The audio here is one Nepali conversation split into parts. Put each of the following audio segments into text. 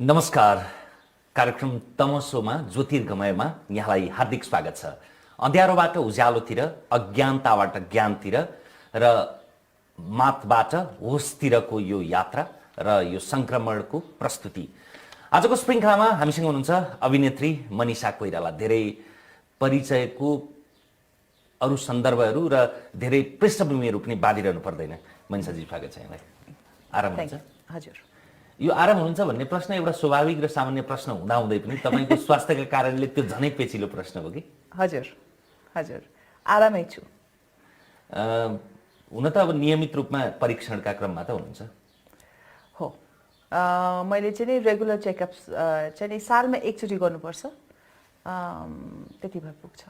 नमस्कार। कार्यक्रम तमसोमा ज्योतिर्गमयमा यहाँलाई हार्दिक स्वागत छ। अँध्यारोबाट उज्यालोतिर, अज्ञानताबाट ज्ञानतिर र मातबाट होसतिरको यो यात्रा र यो संक्रमणको प्रस्तुति। आजको श्रृङ्खलामा हामीसँग हुनुहुन्छ अभिनेत्री मनिषा कोइराला। धेरै परिचयको अरू सन्दर्भहरू र धेरै पृष्ठभूमिहरू पनि बाँधिरहनु पर्दैन। मनिषाजी स्वागत छ यहाँलाई। आराम हुन्छ? हजुर। यो आराम हुनुहुन्छ भन्ने प्रश्न एउटा स्वाभाविक र सामान्य प्रश्न हुँदाहुँदै पनि तपाईँको स्वास्थ्यका कारणले त्यो झनै पेचिलो प्रश्न हो कि? हजुर हजुर, आरामै छु। हुन त अब नियमित रूपमा परीक्षणका क्रममा त हुनुहुन्छ? हो, मैले चाहिँ नि रेगुलर चेकअप्स चाहिँ नि सालमा एकचोटि गर्नुपर्छ, त्यति भए पुग्छ।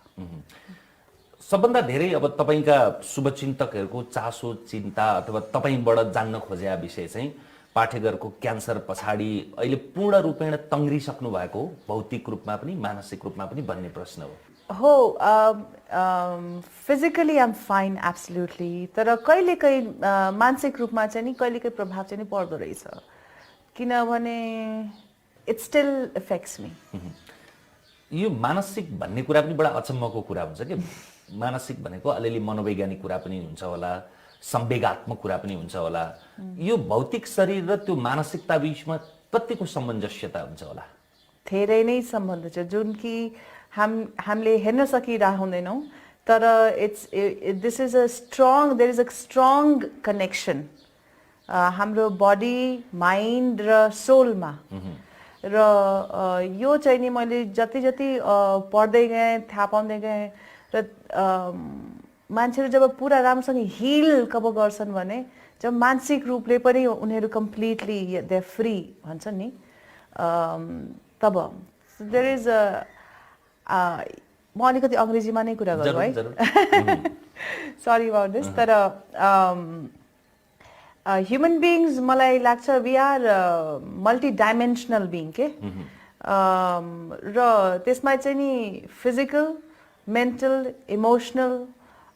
सबभन्दा धेरै अब तपाईँका शुभचिन्तकहरूको चासो, चिन्ता अथवा तपाईँबाट जान्न खोजेका विषय चाहिँ पाठेघरको क्यान्सर पछाडि अहिले पूर्ण रूपेण तङ्ग्रिसक्नु भएको हो, भौतिक रूपमा पनि मानसिक रूपमा पनि भन्ने प्रश्न हो। Physically I am fine absolutely, तर कहिलेकाहीँ मानसिक रूपमा चाहिँ नि कहिलेकाहीँ प्रभाव चाहिँ नि पर्दो रहेछ, किनभने इट स्टिल इफेक्ट्स मी। यो मानसिक भन्ने कुरा पनि बडा अचम्मको कुरा हुन्छ कि। मानसिक भनेको अलिअलि मनोवैज्ञानिक कुरा पनि हुन्छ होला, संवेगात्मक कुरा पनि हुन्छ होला। यो भौतिक शरीर र त्यो मानसिकता बीचमा कतिको सामञ्जस्यता हुन्छ होला? धेरै नै सम्बन्ध छ, जुन कि हामीले हेर्न सकिरहेको हुँदैनौँ, तर this is a strong, there is a strong connection हाम्रो बडी, माइन्ड र सोलमा। र यो चाहिँ नि मैले जति जति पढ्दै गएँ, थाहा पाउँदै गएँ, र मान्छेहरू जब पुरा राम्रोसँग हिल कब गर्छन् भने जब मानसिक रूपले पनि उनीहरू कम्प्लिटली दे फ्री भन्छन् नि, तब देयर इज म अलिकति अङ्ग्रेजीमा नै कुरा गरौँ है, सरी अबाउट दिस। तर ह्युमन बिङ्स मलाई लाग्छ we are multi dimensional being के, र त्यसमा चाहिँ नि physical, mental, emotional,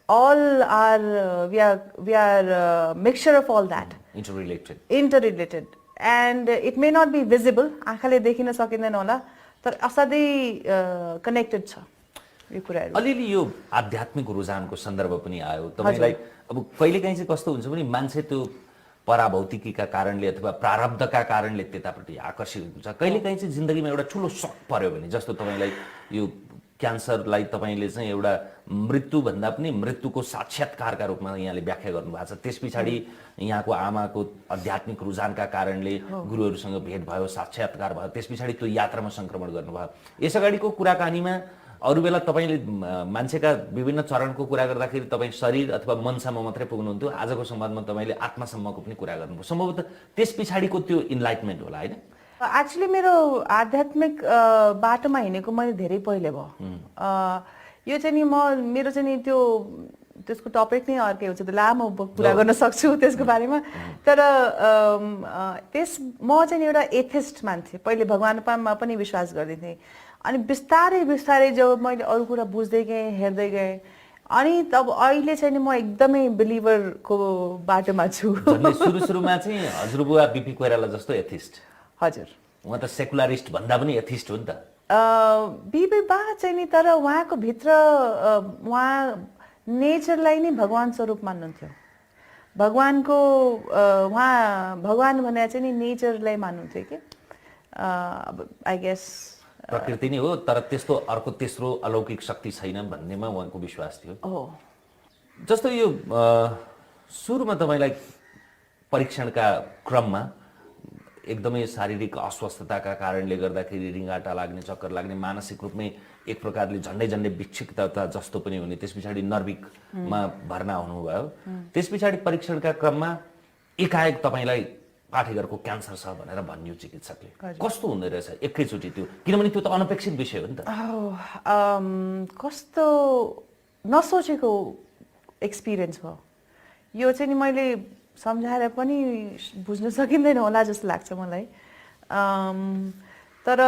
all are we are mixture of all that, interrelated, and it may not be visible, आँखाले देखिन सकिँदैन होला, तर असाध्यै कनेक्टेड छ यो कुराहरू। अलिअलि यो आध्यात्मिक रुझानको सन्दर्भ पनि आयो तपाईलाई। अब कहिलेकाहीँ चाहिँ कस्तो हुन्छ भने मान्छे त्यो पराभौतिकीका कारणले अथवा प्रारब्धका कारणले त्यतापट्टि आकर्षित हुन्छ। कहिलेकाहीँ चाहिँ जिन्दगीमा एउटा ठुलो सक पर्यो भने, जस्तो तपाईँलाई यो क्यान्सरलाई तपाईँले चाहिँ एउटा मृत्यु भन्दा पनि मृत्युको साक्षात्कारका रूपमा यहाँले व्याख्या गर्नुभएको छ। त्यस पछाडि यहाँको आमाको आध्यात्मिक रुझानका कारणले गुरुहरूसँग भेट भयो, साक्षात्कार भयो, त्यस पछाडि त्यो यात्रामा सङ्क्रमण गर्नुभयो। यसअगाडिको कुराकानीमा अरू बेला तपाईँले मान्छेका विभिन्न चरणको कुरा गर्दाखेरि तपाईँ शरीर अथवा मनसम्म मात्रै पुग्नुहुन्थ्यो, आजको संवादमा तपाईँले आत्मासम्मको पनि कुरा गर्नुभयो। सम्भवतः त्यस पछाडिको त्यो इन्लाइटमेन्ट होला होइन? एक्चुअली मेरो आध्यात्मिक बाटोमा हिँडेको मैले धेरै पहिले भयो। यो चाहिँ नि मेरो चाहिँ नि त्यसको टपिक नै अर्कै हुन्छ, लामो कुरा गर्न सक्छु त्यसको बारेमा। तर म चाहिँ एउटा एथिस्ट मान्छे, पहिले भगवानमा पनि विश्वास गर्दिथेँ। अनि बिस्तारै बिस्तारै जब मैले अरू कुरा बुझ्दै गएँ, हेर्दै गएँ, अनि तब अहिले चाहिँ नि म एकदमै बिलिभरको बाटोमा छु। सुरुमा चाहिँ हजुरबुवा बिपी कोइराला जस्तो एथिस्ट? हजुर, उहाँ त सेकुलरिस्ट भन्दा पनि एथिस्ट हो नि त। बिबी बा चाहिँ नि, तर उहाँको भित्र उहाँ नेचरलाई नै भगवान स्वरूप मान्नुहुन्थ्यो। भगवानको उहाँ भगवान भने चाहिँ नि नेचरलाई मान्नुहुन्थ्यो कि, आई गेस प्रकृति नै हो, तर त्यस्तो अर्को तेस्रो अलौकिक शक्ति छैन भन्नेमा उहाँको विश्वास थियो। जस्तो यो सुरुमा तपाईँलाई परीक्षणका क्रममा एकदमै शारीरिक अस्वस्थताका कारणले गर्दाखेरि रिङ्गाटा लाग्ने, चक्कर लाग्ने, मानसिक रूपमै एक प्रकारले झन्डै झन्डै विक्षिप्तता जस्तो पनि हुने, त्यस पछाडि नर्भिकमा भर्ना हुनुभयो। त्यस पछाडि परीक्षणका क्रममा एकाएक तपाईँलाई पाठेघरको क्यान्सर छ भनेर भन्यो चिकित्सकले। कस्तो हुँदो रहेछ एकैचोटि त्यो? किनभने त्यो त अनपेक्षित विषय हो नि त। कस्तो नसोचेको एक्सपिरियन्स भयो यो चाहिँ नि, मैले सम्झाएर पनि बुझ्न सकिँदैन होला जस्तो लाग्छ मलाई। तर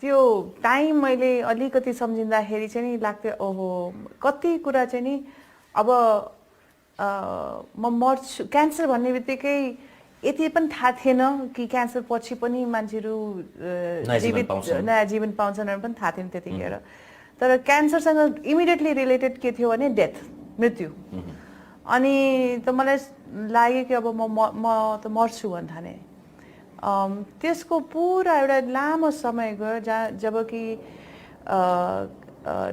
त्यो टाइम मैले अलिकति सम्झिँदाखेरि चाहिँ नि लाग्थ्यो, ओहो कति कुरा चाहिँ नि अब म मर्छु, क्यान्सर भन्ने बित्तिकै यति पनि थाहा थिएन कि क्यान्सर पछि पनि मान्छेहरू नयाँ जीवन पाउँछन् पनि थाहा थिएन त्यतिखेर। तर क्यान्सरसँग इमिडिएटली रिलेटेड के थियो भने डेथ, मृत्यु। अनि त मलाई लाग्यो कि अब म त मर्छु भन्न थालेँ। त्यसको पुरा एउटा लामो समय गयो जब कि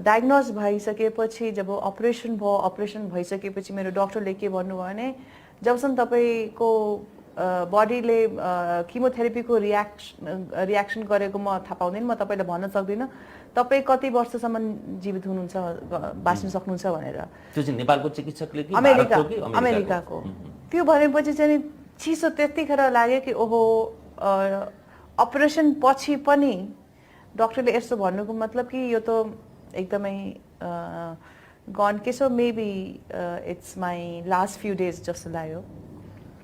डायग्नोज भइसकेपछि, जब अपरेसन भइसकेपछि मेरो डक्टरले के भन्नुभयो भने जबसम्म तपाईँको बडीले किमोथेरापीको रियाक्सन गरेको म थाहा पाउँदैन, म तपाईँलाई भन्न सक्दिनँ तपाईँ कति वर्षसम्म जीवित हुनुहुन्छ, बाँच्न सक्नुहुन्छ भनेर। त्यो चाहिँ नेपालको चिकित्सकले कि अमेरिकाको। त्यो भनेपछि चाहिँ चिसो त्यतिखेर लाग्यो कि ओहो, अपरेसन पछि पनि डक्टरले यस्तो भन्नुको मतलब कि यो त एकदमै गन के so maybe it's my last few days जस्तो लाग्यो।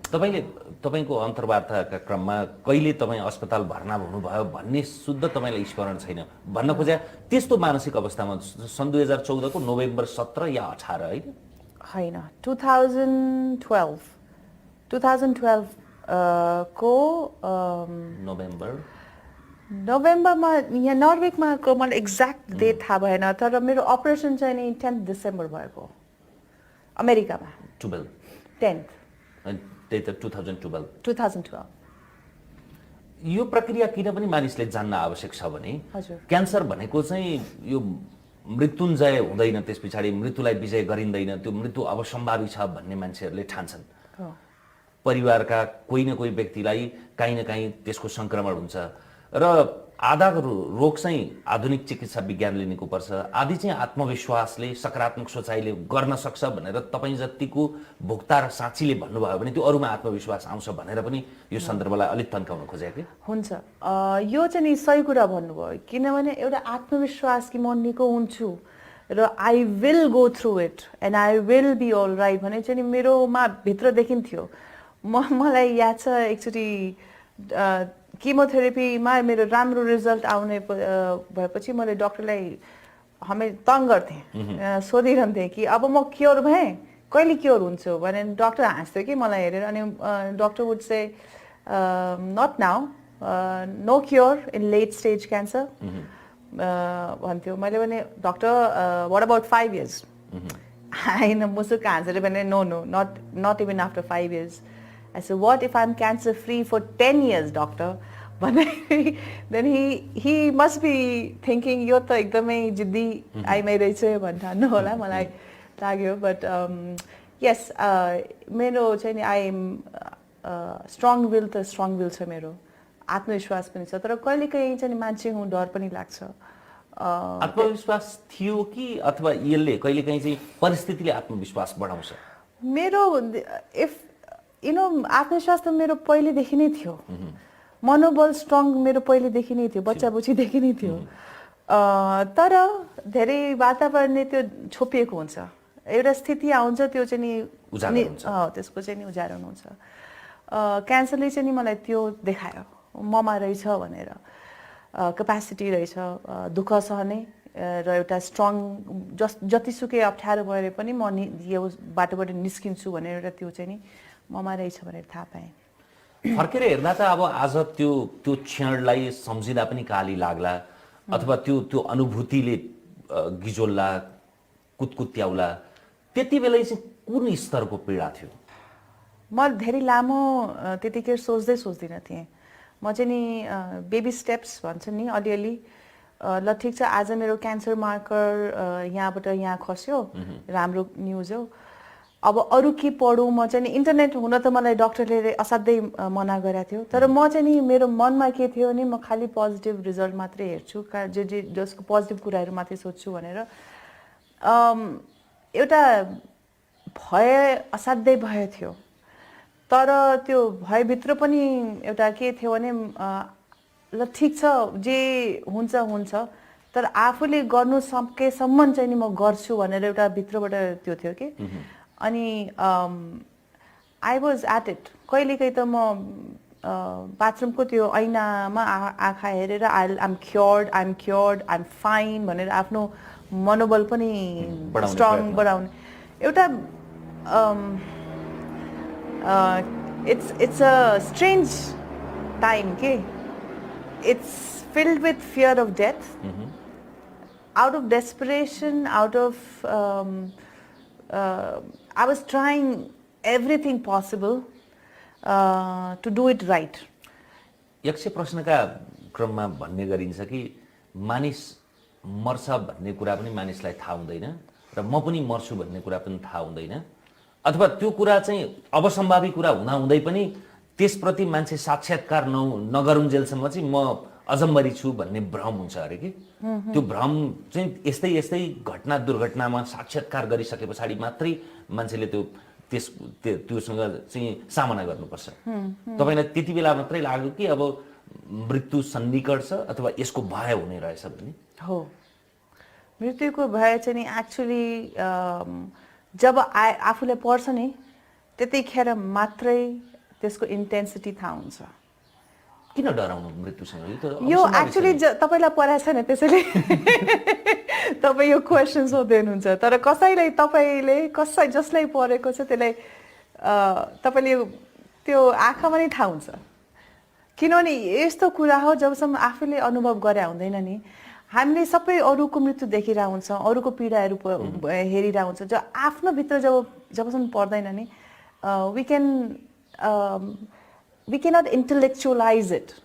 तपाईँको अन्तर्वार्ताका क्रममा कहिले तपाईँ अस्पताल भर्ना हुनुभयो भन्ने शुद्ध तपाईँलाई स्मरण छैन भन्न खोजे, त्यस्तो मानसिक अवस्थामा सन् 2014 को नोभेम्बर 17 या 18 होइन 2012 को नोभेम्बरमा यहाँ नर्वेमा को मलाई एक्ज्याक्ट डेट थाहा भएन, तर मेरो अपरेसन चाहिँ नि 10 डिसेम्बर भएको अमेरिकामा। 10th त्यही त 2012। 2012। यो प्रक्रिया किन पनि मानिसले जान्न आवश्यक छ भने क्यान्सर भनेको चाहिँ यो मृत्युञ्जय हुँदैन, त्यस पछाडि मृत्युलाई विजय गरिँदैन, त्यो मृत्यु अब सम्भावी छ भन्ने मान्छेहरूले ठान्छन्। परिवारका कोही न कोही व्यक्तिलाई काहीँ न काहीँ त्यसको संक्रमण हुन्छ र आधा रोग चाहिँ आधुनिक चिकित्सा विज्ञानले निको पर्छ, आदि चाहिँ आत्मविश्वासले सकारात्मक सोचाइले गर्न सक्छ भनेर तपाईँ जतिको भोक्ता र साँचीले भन्नुभयो भने त्यो अरूमा आत्मविश्वास आउँछ भनेर पनि यो सन्दर्भलाई अलिक तन्काउन खोजेको हुन्छ। यो चाहिँ नि सही कुरा भन्नुभयो, किनभने एउटा आत्मविश्वास कि म निको हुन्छु र I will go through it and I will be all right भने चाहिँ नि मेरोमा भित्र देखिन्थ्यो। मलाई याद छ एकचोटि किमोथेरापीमा मेरो राम्रो रिजल्ट आउने भएपछि मैले डक्टरलाई हामी तङ गर्थेँ, सोधिरहन्थेँ कि अब म क्योर भएँ, कहिले क्योर हुन्छु भने डक्टर हाँस्थ्यो कि मलाई हेरेर। अनि doctor would say not now, no cure in late stage cancer भन्थ्यो। मैले भने डक्टर वाट अबाउट 5 years? होइन मुसुक हाँसेर भने no not even after 5 years. I said, what if I'm cancer free for 10 years, doctor? But then he must be thinking, yo ta ekdamai jiddi आइमै रहेछ भन्नु होला मलाई लाग्यो। But yes, मेरो चाहिँ नि I am strong will छ मेरो, आत्मविश्वास पनि छ, तर कहिलेकाहीँ चाहिँ मान्छे हुँ डर पनि लाग्छ। आत्मविश्वास थियो कि अथवा यसले कहिलेकाहीँ चाहिँ परिस्थितिले आत्मविश्वास बढाउँछ? मेरो इफ यु नो आत्मविश्वास त मेरो पहिलेदेखि नै थियो, मनोबल स्ट्रङ मेरो पहिलेदेखि नै थियो, बच्चा बुच्चीदेखि नै थियो। तर धेरै वातावरणले त्यो छोपिएको हुन्छ, एउटा स्थिति आउँछ त्यो चाहिँ नि त्यसको चाहिँ नि उजागर हुन्छ। क्यान्सरले चाहिँ नि मलाई त्यो देखायो ममा रहेछ भनेर, क्यापासिटी रहेछ दुःख सहने र एउटा स्ट्रङ जतिसुकै अप्ठ्यारो भएर पनि म यो बाटोबाट निस्किन्छु भनेर एउटा त्यो चाहिँ नि ममा रहेछ भनेर थाहा पाएँ। फर्केर हेर्दा त अब आज त्यो क्षणलाई सम्झिँदा पनि काली लाग्ला अथवा त्यो अनुभूतिले गिजोल्ला कुतकुत्याउला, त्यति बेला चाहिँ कुन स्तरको पीडा थियो? म धेरै लामो त्यतिखेर सोच्दिनँ थिएँ। म चाहिँ नि बेबी स्टेप्स भन्छ नि अलिअलि, ल ठिक छ आज मेरो क्यान्सर मार्कर यहाँबाट यहाँ खस्यो, राम्रो न्युज हो, अब अरू के पढौँ? म चाहिँ नि इन्टरनेट हुन त मलाई डक्टरले असाध्यै मना गरेको थियो, तर म चाहिँ नि मेरो मनमा के थियो भने म खालि पोजिटिभ रिजल्ट मात्रै हेर्छु, जसको पोजिटिभ कुराहरू मात्रै सोध्छु भनेर एउटा भय असाध्यै भय थियो। तर त्यो भयभित्र पनि एउटा के थियो भने ल ठिक छ जे हुन्छ हुन्छ, तर आफूले गर्नु सकेसम्म चाहिँ नि म गर्छु भनेर एउटा भित्रबाट त्यो थियो कि। अनि आई वाज एट इट। कहिलेकाहीँ त म बाथरुमको त्यो ऐनामा आँखा हेरेर आइम क्योर्ड आइम फाइन भनेर आफ्नो मनोबल पनि स्ट्रङ बढाउने एउटा it's a strange time, okay? It's filled with fear of death. Out of desperation, out of I was trying everything possible to do it right. यक्ष प्रश्नका क्रममा भन्ने गरिन्छ कि मानिस मर्छ भन्ने कुरा पनि मानिसलाई थाहा हुँदैन र म पनि मर्छु भन्ने कुरा पनि थाहा हुँदैन, अथवा त्यो कुरा चाहिँ अवसम्भावी कुरा हुँदा हुँदै पनि त्यसप्रति मान्छे साक्षात्कार नगरुन्जेलसम्म चाहिँ म अजम्बरी छु भन्ने भ्रम हुन्छ अरे कि त्यो भ्रम चाहिँ यस्तै यस्तै घटना दुर्घटनामा साक्षात्कार गरिसके पछाडि मात्रै मान्छेले त्योसँग चाहिँ सामना गर्नुपर्छ। तपाईलाई त्यति बेला मात्रै लाग्यो कि अब मृत्यु सन्निकट छ अथवा यसको भय हुने रहेछ भन्ने? हो, मृत्युको भय चाहिँ नि एक्चुअली जब आफूले पर्छ नि त्यतिखेर मात्रै त्यसको इन्टेन्सिटी थाहा हुन्छ। किन डराउनु मृत्युसँग? यो एक्चुअली तपाईलाई परेको छैन त्यसैले तपाईँ यो क्वेसन सोध्दै हुनुहुन्छ, तर कसैलाई तपाईँले जसलाई परेको छ त्यसलाई तपाईँले त्यो आँखामा नै थाहा हुन्छ। किनभने यस्तो कुरा हो जबसम्म आफूले अनुभव गरे हुँदैन नि, हामीले सबै अरूको मृत्यु देखिरहेको हुन्छ, अरूको पीडाहरू हेरिरहेको हुन्छ, जो आफ्नो भित्र जबसम्म पर्दैन नि we cannot intellectualize it.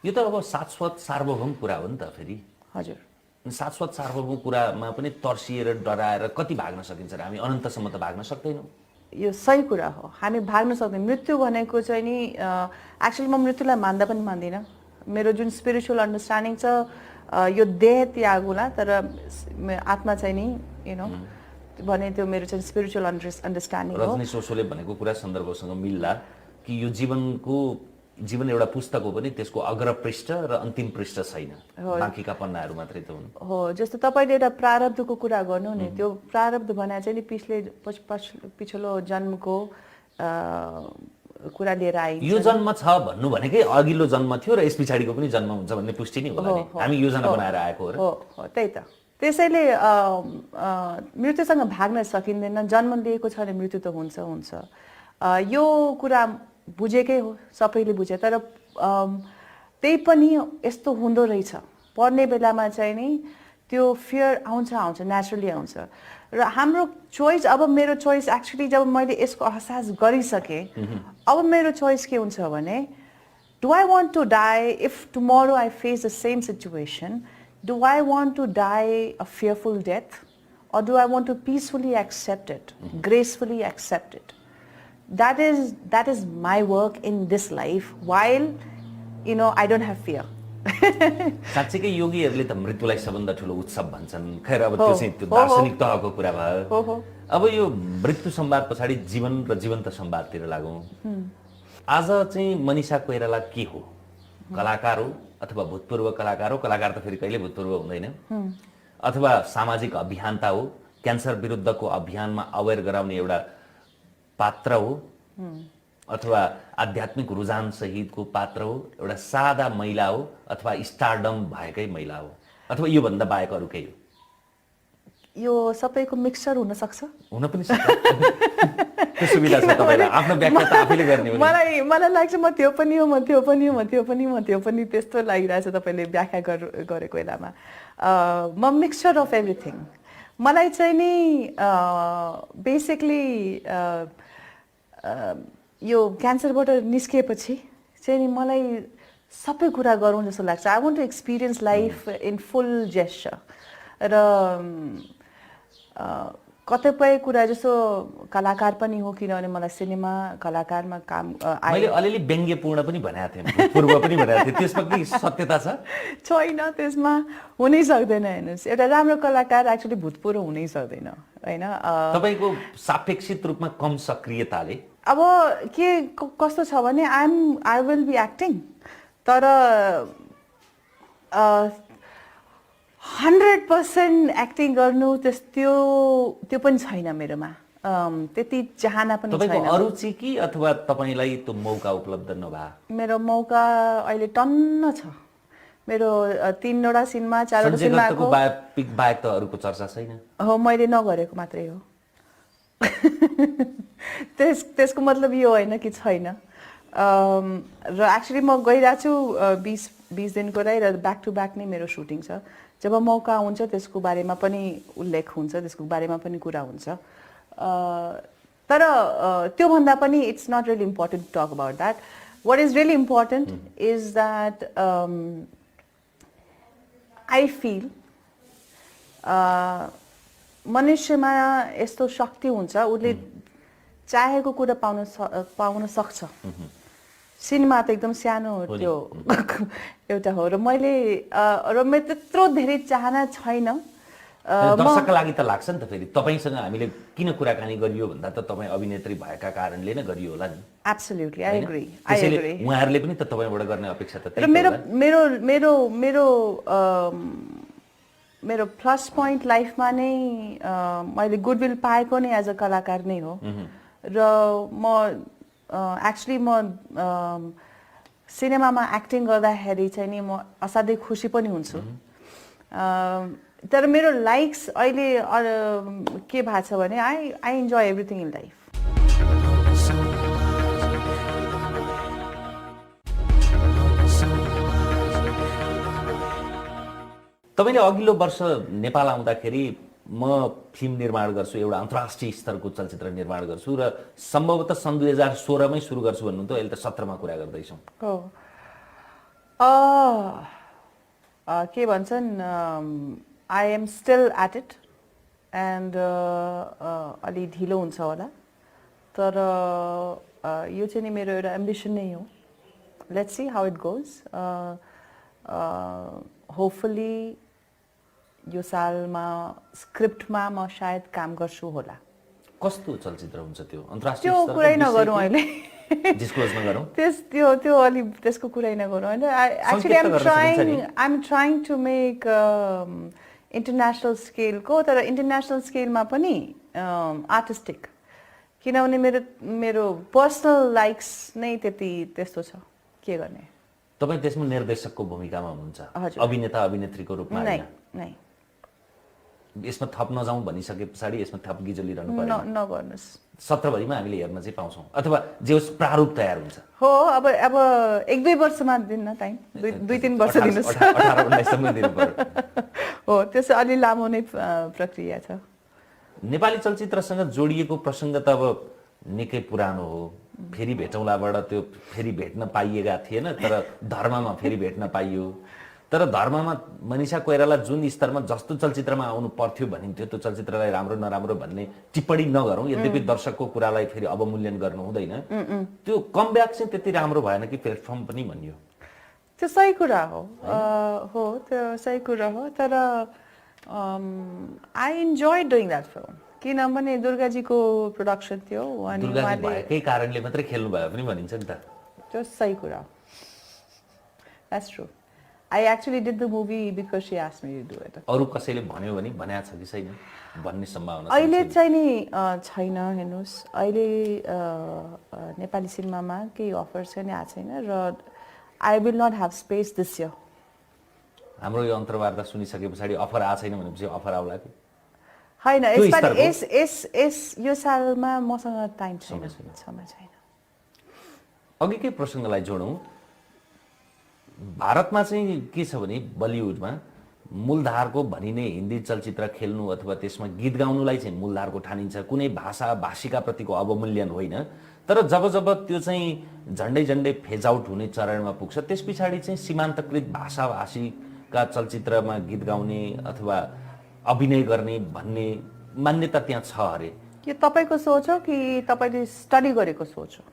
यो त अब शाश्वत सार्वभौम कुरा हो नि त फेरि। हजुर, शाश्वत सार्वभौम कुरामा पनि तर्सिएर डराएर कति भाग्न सकिन्छ र हामी अनन्तसम्म त भाग्न सक्दैनौँ। यो सही कुरा हो, हामी भाग्न सक्दैनौँ। मृत्यु भनेको चाहिँ नि एक्चुअली म मृत्युलाई मान्दा पनि मान्दिनँ। मेरो जुन स्पिरिचुअल अन्डरस्ट्यान्डिङ छ यो देह त्याग होला तर आत्मा चाहिँ नि भने त्यो मेरो चाहिँ स्पिरिचुअल अन्डरस्ट्यान्डिङ हो। रजनी सोसोले भनेको कुरा सन्दर्भसँग मिल्ला कि यो जीवन एउटा पुस्तक हो पनि त्यसको अग्र पृष्ठ र अन्तिम पृष्ठ छैन, बाँकीका पन्नाहरू मात्रै त हुन्। हो, जस्तो तपाईँले एउटा प्रारब्धको कुरा गर्नु नि, त्यो प्रारब्ध भने चाहिँ नि पिछलो जन्मको कुरा लिएर आइन्छ। यो जन्म छ भन्नु भनेकै अघिल्लो जन्म थियो र यस पछाडिको पनि जन्म हुन्छ भन्ने पुष्टि नै होला नि, हामी योजना बनाएर आएको हो र। हो, त्यही त। त्यसैले मृत्युसँग भाग्न सकिँदैन। जन्म लिएको छ भने मृत्यु त हुन्छ। यो कुरा बुझेकै हो, सबैले बुझे, तर त्यही पनि यस्तो हुँदो रहेछ। पढ्ने बेलामा चाहिँ नि त्यो फियर आउँछ, नेचुरली आउँछ। र हाम्रो चोइस, अब मेरो चोइस एक्चुअली जब मैले यसको अहसास गरिसकेँ, अब मेरो चोइस के हुन्छ भने do I want to die if tomorrow I face the same situation, do I want to die a fearful death or do I want to peacefully accept it, gracefully accept it? That is my work in this life while I don't have fear. साच्चैकै योगीहरूले त मृत्युलाई सबभन्दा ठुलो उत्सव भन्छन्। खैर अब त्यो चाहिँ त्यो दार्शनिक तहको कुरा भयो। अब यो मृत्यु संवाद पछाडि जीवन र जीवन्त संवादतिर लागौँ। आज चाहिँ मनिषा कोइराला के हो? कलाकार हो अथवा भूतपूर्व कलाकार हो? कलाकार त फेरि कहिले भूतपूर्व हुँदैन। अथवा सामाजिक अभियन्ता हो, क्यान्सर विरुद्धको अभियानमा अवेर गराउने एउटा पात्र हो, अथवा आध्यात्मिक रुझान सहितको पात्र हो, एउटा सादा महिला हो, अथवा स्टारडम भएकै महिला हो, अथवा यो भन्दा बाहेक अरु केही हो? यो सबैको मिक्सचर हुन सक्छ। हुन पनि सक्छ। त्यो सुविधा छ तपाईलाई, आफ्नो व्याख्या त आफैले गर्ने हो। मलाई लाग्छ म त्यो पनि हो, म त्यो पनि हो, म त्यो पनि, म त्यो पनि, त्यस्तो लागिरहेछ तपाईँले व्याख्या गरेको बेलामा। म मिक्सचर अफ एभ्रिथिङ। मलाई चाहिँ नि बेसिकली यो क्यान्सरबाट निस्किएपछि चाहिँ नि मलाई सबै कुरा गरौँ जस्तो लाग्छ। I want to experience life in full gesture. र कतिपय कुरा जस्तो कलाकार पनि हो, किनभने मलाई सिनेमा कलाकारमा काम मैले अलिअलि व्यङ्ग्यपूर्ण पनि भनेको थिएँ, पूर्व पनि भनेको थिएँ, त्यसमा के सत्यता छ? छैन, त्यसमा हुनै सक्दैन। हेर्नुहोस्, एउटा राम्रो कलाकार एक्चुअली भूतपूर्व हुनै सक्दैन, होइन? तपाईँको सापेक्षित रूपमा कम सक्रियताले अब के कस्तो छ भने आई विल बी एक्टिङ, तर 100% एक्टिङ गर्नु त्यो पनि छैन मेरोमा, त्यति चाहना पनि छैन। तपाईको अरुचि कि अथवा तपाईलाई त्यो मौका उपलब्ध नभए? मेरो मौका अहिले टन्न छ। मेरो 3वटा सिनेमा 4वटा सिनेमाको बायोपिक बाहेक त अरूको चर्चा छैन। हो, मैले नगरेको मात्रै हो। त्यसको मतलब यो होइन कि छैन। र एक्चुअली म गइरहेको छु 20 दिनको लागि, र ब्याक टु ब्याक नै मेरो सुटिङ छ। जब मौका हुन्छ त्यसको बारेमा पनि उल्लेख हुन्छ, त्यसको बारेमा पनि कुरा हुन्छ। तर त्योभन्दा पनि it's not really important to talk about that. What is really important is that I feel मनुष्यमा यस्तो शक्ति हुन्छ, उसले चाहेको कुरा पाउन सक्छ। सिनेमा त एकदम सानो त्यो एउटा हो, र मैले त्यत्रो धेरै चाहना छैन। दर्शकका लागि त लाग्छ नि त, फेरि तपाईसँग हामीले किन कुराकानी गरियो भन्दा त तपाईँ अभिनेत्री भएका कारणले नै गरियो होला नि। Absolutely, I agree. उहाँहरूले पनि त तपाईँबाट गर्ने अपेक्षा त र मेरो प्लस पोइन्ट लाइफमा नै मैले गुडविल पाएको नै एज अ कलाकार नै हो। र म एक्चुली सिनेमामा एक्टिङ गर्दाखेरि चाहिँ नि म असाध्यै खुसी पनि हुन्छु। तर मेरो लाइक्स अहिले के भएको छ भने I enjoy everything in life. तपाईँले अघिल्लो वर्ष नेपाल आउँदाखेरि म फिल्म निर्माण गर्छु, एउटा अन्तर्राष्ट्रिय स्तरको चलचित्र निर्माण गर्छु र सम्भवतः सन् 2016मै सुरु गर्छु भन्नुहुन्थ्यो, अहिले त 17मा कुरा गर्दैछौँ। के भन्छन्, I am still at it and अलि ढिलो हुन्छ होला, तर यो चाहिँ नि मेरो एउटा एम्बिसन नै हो। Let's see how it goes. Hopefully यो सालमा स्क्रिप्टमा म सायद काम गर्छु होला। कस्तो चलचित्र हुन्छ त्यो? अन्तर्राष्ट्रिय त्यो कुरै नगरौँ अहिले, डिस्क्लोज नगरौँ। त्यो अलि त्यसको कुरै नगरौँ होइन। Actually I am trying to make international स्केलको, तर इन्टरनेसनल स्केलमा पनि आर्टिस्टिक, किनभने मेरो पर्सनल लाइक्स नै त्यस्तो छ, के गर्ने। तपाईँ त्यसमा निर्देशकको भूमिकामा हुनुहुन्छ, अभिनेता अभिनेत्रीको रूपमा नै। यसमा थप नजाउँ भनिसके पछाडि यसमा थप गिजोलिरहनु पर्यो। नगर्नुहोस्। 17 भरिमा हामीले हेर्न चाहिँ पाउँछौँ, अथवा जे होस् प्रारूप तयार हुन्छ। हो, अब 1-2 वर्षमा दिन्न टाइम, 2-3 वर्ष दिनुहोस्। 18-19 दिनु पर्यो। हो, त्यसो अलि लामो नै प्रक्रिया छ। नेपाली चलचित्रसँग जोडिएको प्रसङ्ग त अब निकै पुरानो हो। फेरि भेटौँलाबाट त्यो फेरि भेट्न पाइएका थिएन, तर धर्ममा फेरि भेट्न पाइयो। तर धर्ममा मनिषा कोइराला जुन स्तरमा जस्तो चलचित्रमा आउनु पर्थ्यो भनिन्थ्यो, त्यो चलचित्रलाई राम्रो नराम्रो भन्ने टिप्पणी नगरौँ, यद्यपि दर्शकको कुरालाई फेरि अवमूल्यन गर्नु हुँदैन। त्यो कमब्याक चाहिँ त्यति राम्रो भएन कि प्लेटफर्म पनि भनियो। त्यो सही कुरा हो, त्यो सही कुरा हो, तर I enjoy doing that film, किनभने दुर्गाजीको प्रोडक्सन थियो अनि दुर्गाजी भएकै कारणले मात्रै खेल्नु भयो पनि भनिन्छ नि त। त्यो सही कुरा हो, that's true. I actually did the movie because she asked me to do it. अरु कसैले भन्यो भने भनेको छ कि छैन भन्ने सम्भावना अहिले चाहिँ नि छैन। हेर्नुस्, अहिले नेपाली सिनेमामा केही अफर चाहिँ आएको छैन र I will not have space this year. हाम्रो यो अन्तर्वार्ता सुनिसके पछाडि अफर आएको छैन भनेपछि अफर आउला कि हैन? यस यो सालमा मसँग टाइम छैन, समय छैन। अघिकै प्रसङ्गलाई जोडौँ। भारतमा चाहिँ के छ भने बलिउडमा मूलधारको भनिने हिन्दी चलचित्र खेल्नु अथवा त्यसमा गीत गाउनुलाई चाहिँ मूलधारको ठानिन्छ, कुनै भाषा भाषिका प्रतिको अवमूल्यन होइन। तर जब जब त्यो चाहिँ झन्डै फेज आउट हुने चरणमा पुग्छ, त्यस पछाडि चाहिँ सीमान्तकृत भाषाभाषीका चलचित्रमा गीत गाउने अथवा अभिनय गर्ने भन्ने मान्यता त्यहाँ छ अरे। यो तपाईको सोच हो कि तपाईले स्टडी गरेको सोच हो?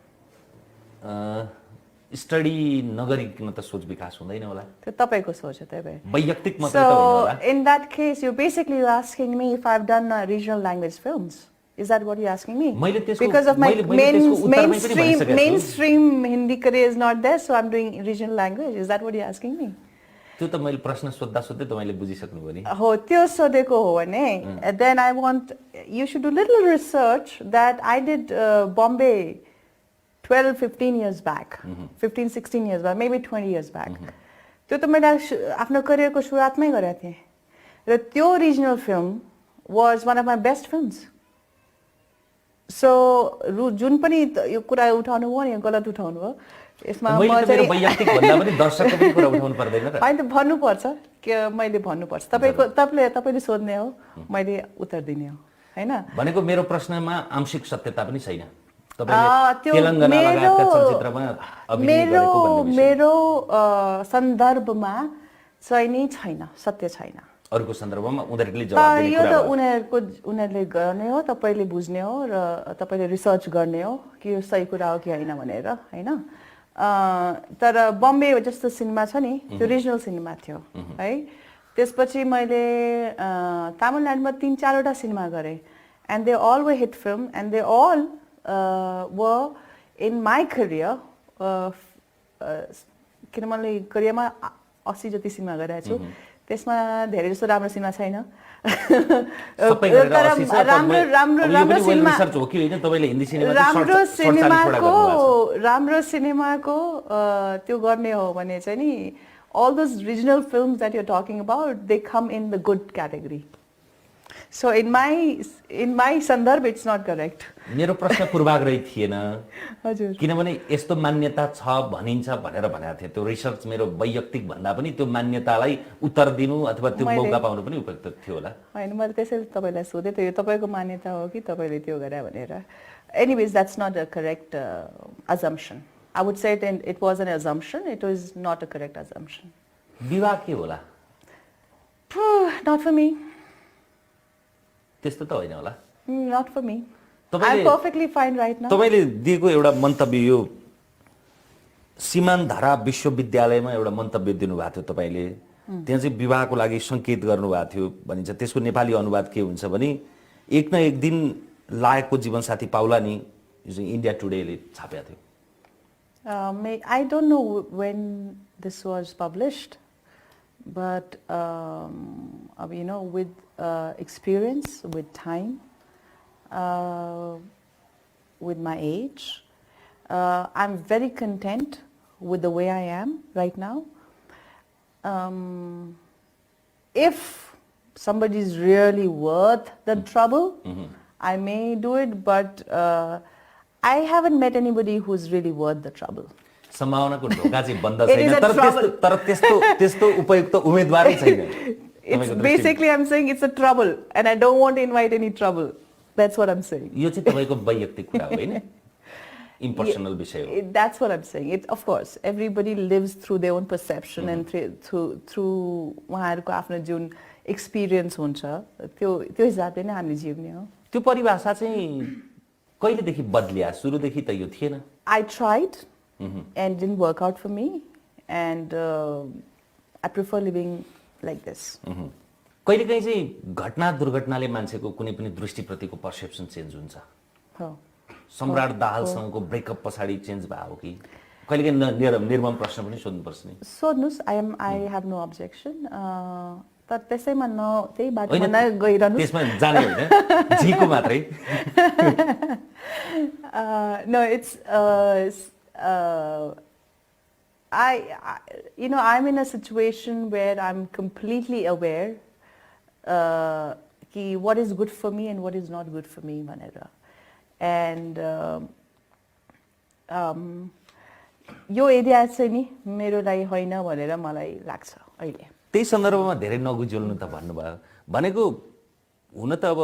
स्टडी नगरिकन त सोच विकास हुँदैन होला। त्यो तपाईको सोच हो, त्यही वैयक्तिक मात्रै त होइन होला। So in that case you basically asking me if I've done regional language films. Is that what you're asking me? Because of my mainstream Hindi career is not there, so I'm doing regional language. Is that what you're asking me? त्यो त मैले प्रश्न सोध्दा सोध्दै तपाईले बुझिसक्नु भयो नि। हो, त्यो सोधेको हो भने then I want you should do little research that I did Bombay 12-15 years back, 15-16 years back, maybe 20 years back. त्यो त मैले आफ्नो करियरको सुरुवातमै गरेको थिएँ र त्यो regional film was one of my best films. So जुन पनि यो कुरा उठाउनु भयो नि गलत उठाउनु भयो यसमा मैले त मेरो वैयक्तिक भन्दा पनि दर्शकको पनि कुरा उठाउनु पर्दैन र हैन भन्नुपर्छ के मैले भन्नुपर्छ तपाईले सोध्ने हो मैले उत्तर दिने हो हैन भनेको मेरो प्रश्नमा आंशिक सत्यता पनि छैन तपाईले तेलंगाना लगायतका चलचित्रमा अभिनय गरेको भन्ने विषय मेरो सन्दर्भमा चाहिँ नि छैन सत्य छैन अरूको सन्दर्भमा उनीहरूले जवाफ दिने यो कुरा त उनीहरूले गर्ने हो तपाईले बुझ्ने हो र तपाईले रिसर्च गर्ने हो कि यो सही कुरा हो कि हैन भनेर हैन तर बम्बे जस्तो सिनेमा छ नि त्यो रिजनल सिनेमा थियो है त्यसपछि मैले तमिलनाडुमा 3-4 वटा सिनेमा गरे and they all were hit film and they all were in my career किन मैले करियरमा 80 जति सिनेमा गरेको छु त्यसमा धेरै जस्तो राम्रो सिनेमा छैन तर राम्रो सिनेमा हो कि हैन तपाईले हिन्दी सिनेमा राम्रो सिनेमाको त्यो गर्ने हो भने चाहिँ नि all those regional films that you're talking about they come in the good category so in my sandarbh it's not correct मेरो प्रश्न पूर्वाग्रही थिएन हजुर किनभने यस्तो मान्यता छ भनिन्छ भनेर भनेको थिए त्यो रिसर्च मेरो वैयक्तिक भन्दा पनि त्यो मान्यतालाई उत्तर दिनु अथवा त्यो मौका पाउनु पनि उपयुक्त थियो होला हैन मैले त्यसैले तपाईलाई सोधे त्यो तपाईको मान्यता हो कि तपाईले त्यो गरे भनेर anyways that's not a correct assumption I would say it was an assumption. It was not a correct assumption. विवाह के होला? Not for me. त्यस्तो त होइन होला? Not for me. I'm perfectly fine right now. तपाईले दिएको एउटा मन्तव्य यो सीमानधारा विश्वविद्यालयमा एउटा मन्तव्य दिनुभएको थियो तपाईले त्यहाँ चाहिँ विवाहको लागि संकेत गर्नुभएको थियो भनिन्छ त्यसको नेपाली अनुवाद के हुन्छ भने एक न एक दिन लायकको जीवनसाथी पाउला नि यो चाहिँ इन्डिया टुडेले छापेको थियो I don't know when this was published, but you know, with experience, with time, with my age, I'm very content with the way I am right now. If somebody is really worth the trouble, I may do it, but I haven't met anybody who's really worth the trouble. सम्भावनाको ढोका चाहिँ बन्द छैन तर त्यस्तो उपयुक्त उम्मेदवारै छैन It's basically I'm saying it's a trouble and I don't want to invite any trouble. That's what I'm saying. यो चाहिँ तपाईको वैयक्तिक कुरा हो हैन impersonal विषय हो That's what I'm saying. It of course everybody lives through their own perception and through उहाँहरुको आफ्नो जुन एक्सपीरियन्स हुन्छ त्यो हिसाबले नै हामीले जिउने हो त्यो परिभाषा चाहिँ कहिलेदेखि बदलिया सुरुदेखि त यो थिएन I tried and didn't work out for me and I prefer living like this. कहिलेकाहीँ चाहिँ घटना दुर्घटनाले मान्छेको कुनै पनि दृष्टिप्रतिको पर्सेप्सन चेन्ज हुन्छ हो सम्राट दाहालसँगको ब्रेकअप पछाडि चेन्ज भयो हो कि कहिलेकाहीँ निर्मम प्रश्न पनि सोध्नुपर्छ नि सोध्नुस् I have no objection तर त्यसैमा त्यही बाटोमा नगइरहनु त्यसमा जाने होइन झिको मात्रै No, it's I you know I'm in a situation where I'm completely aware कि what is good for me and what is not good for me भनेर and यो एरिया चाहिँ नि मेरो लागि होइन भनेर मलाई लाग्छ अहिले त्यही सन्दर्भमा धेरै नगुज्याल्नु त भन्नुभयो भनेको हुन त अब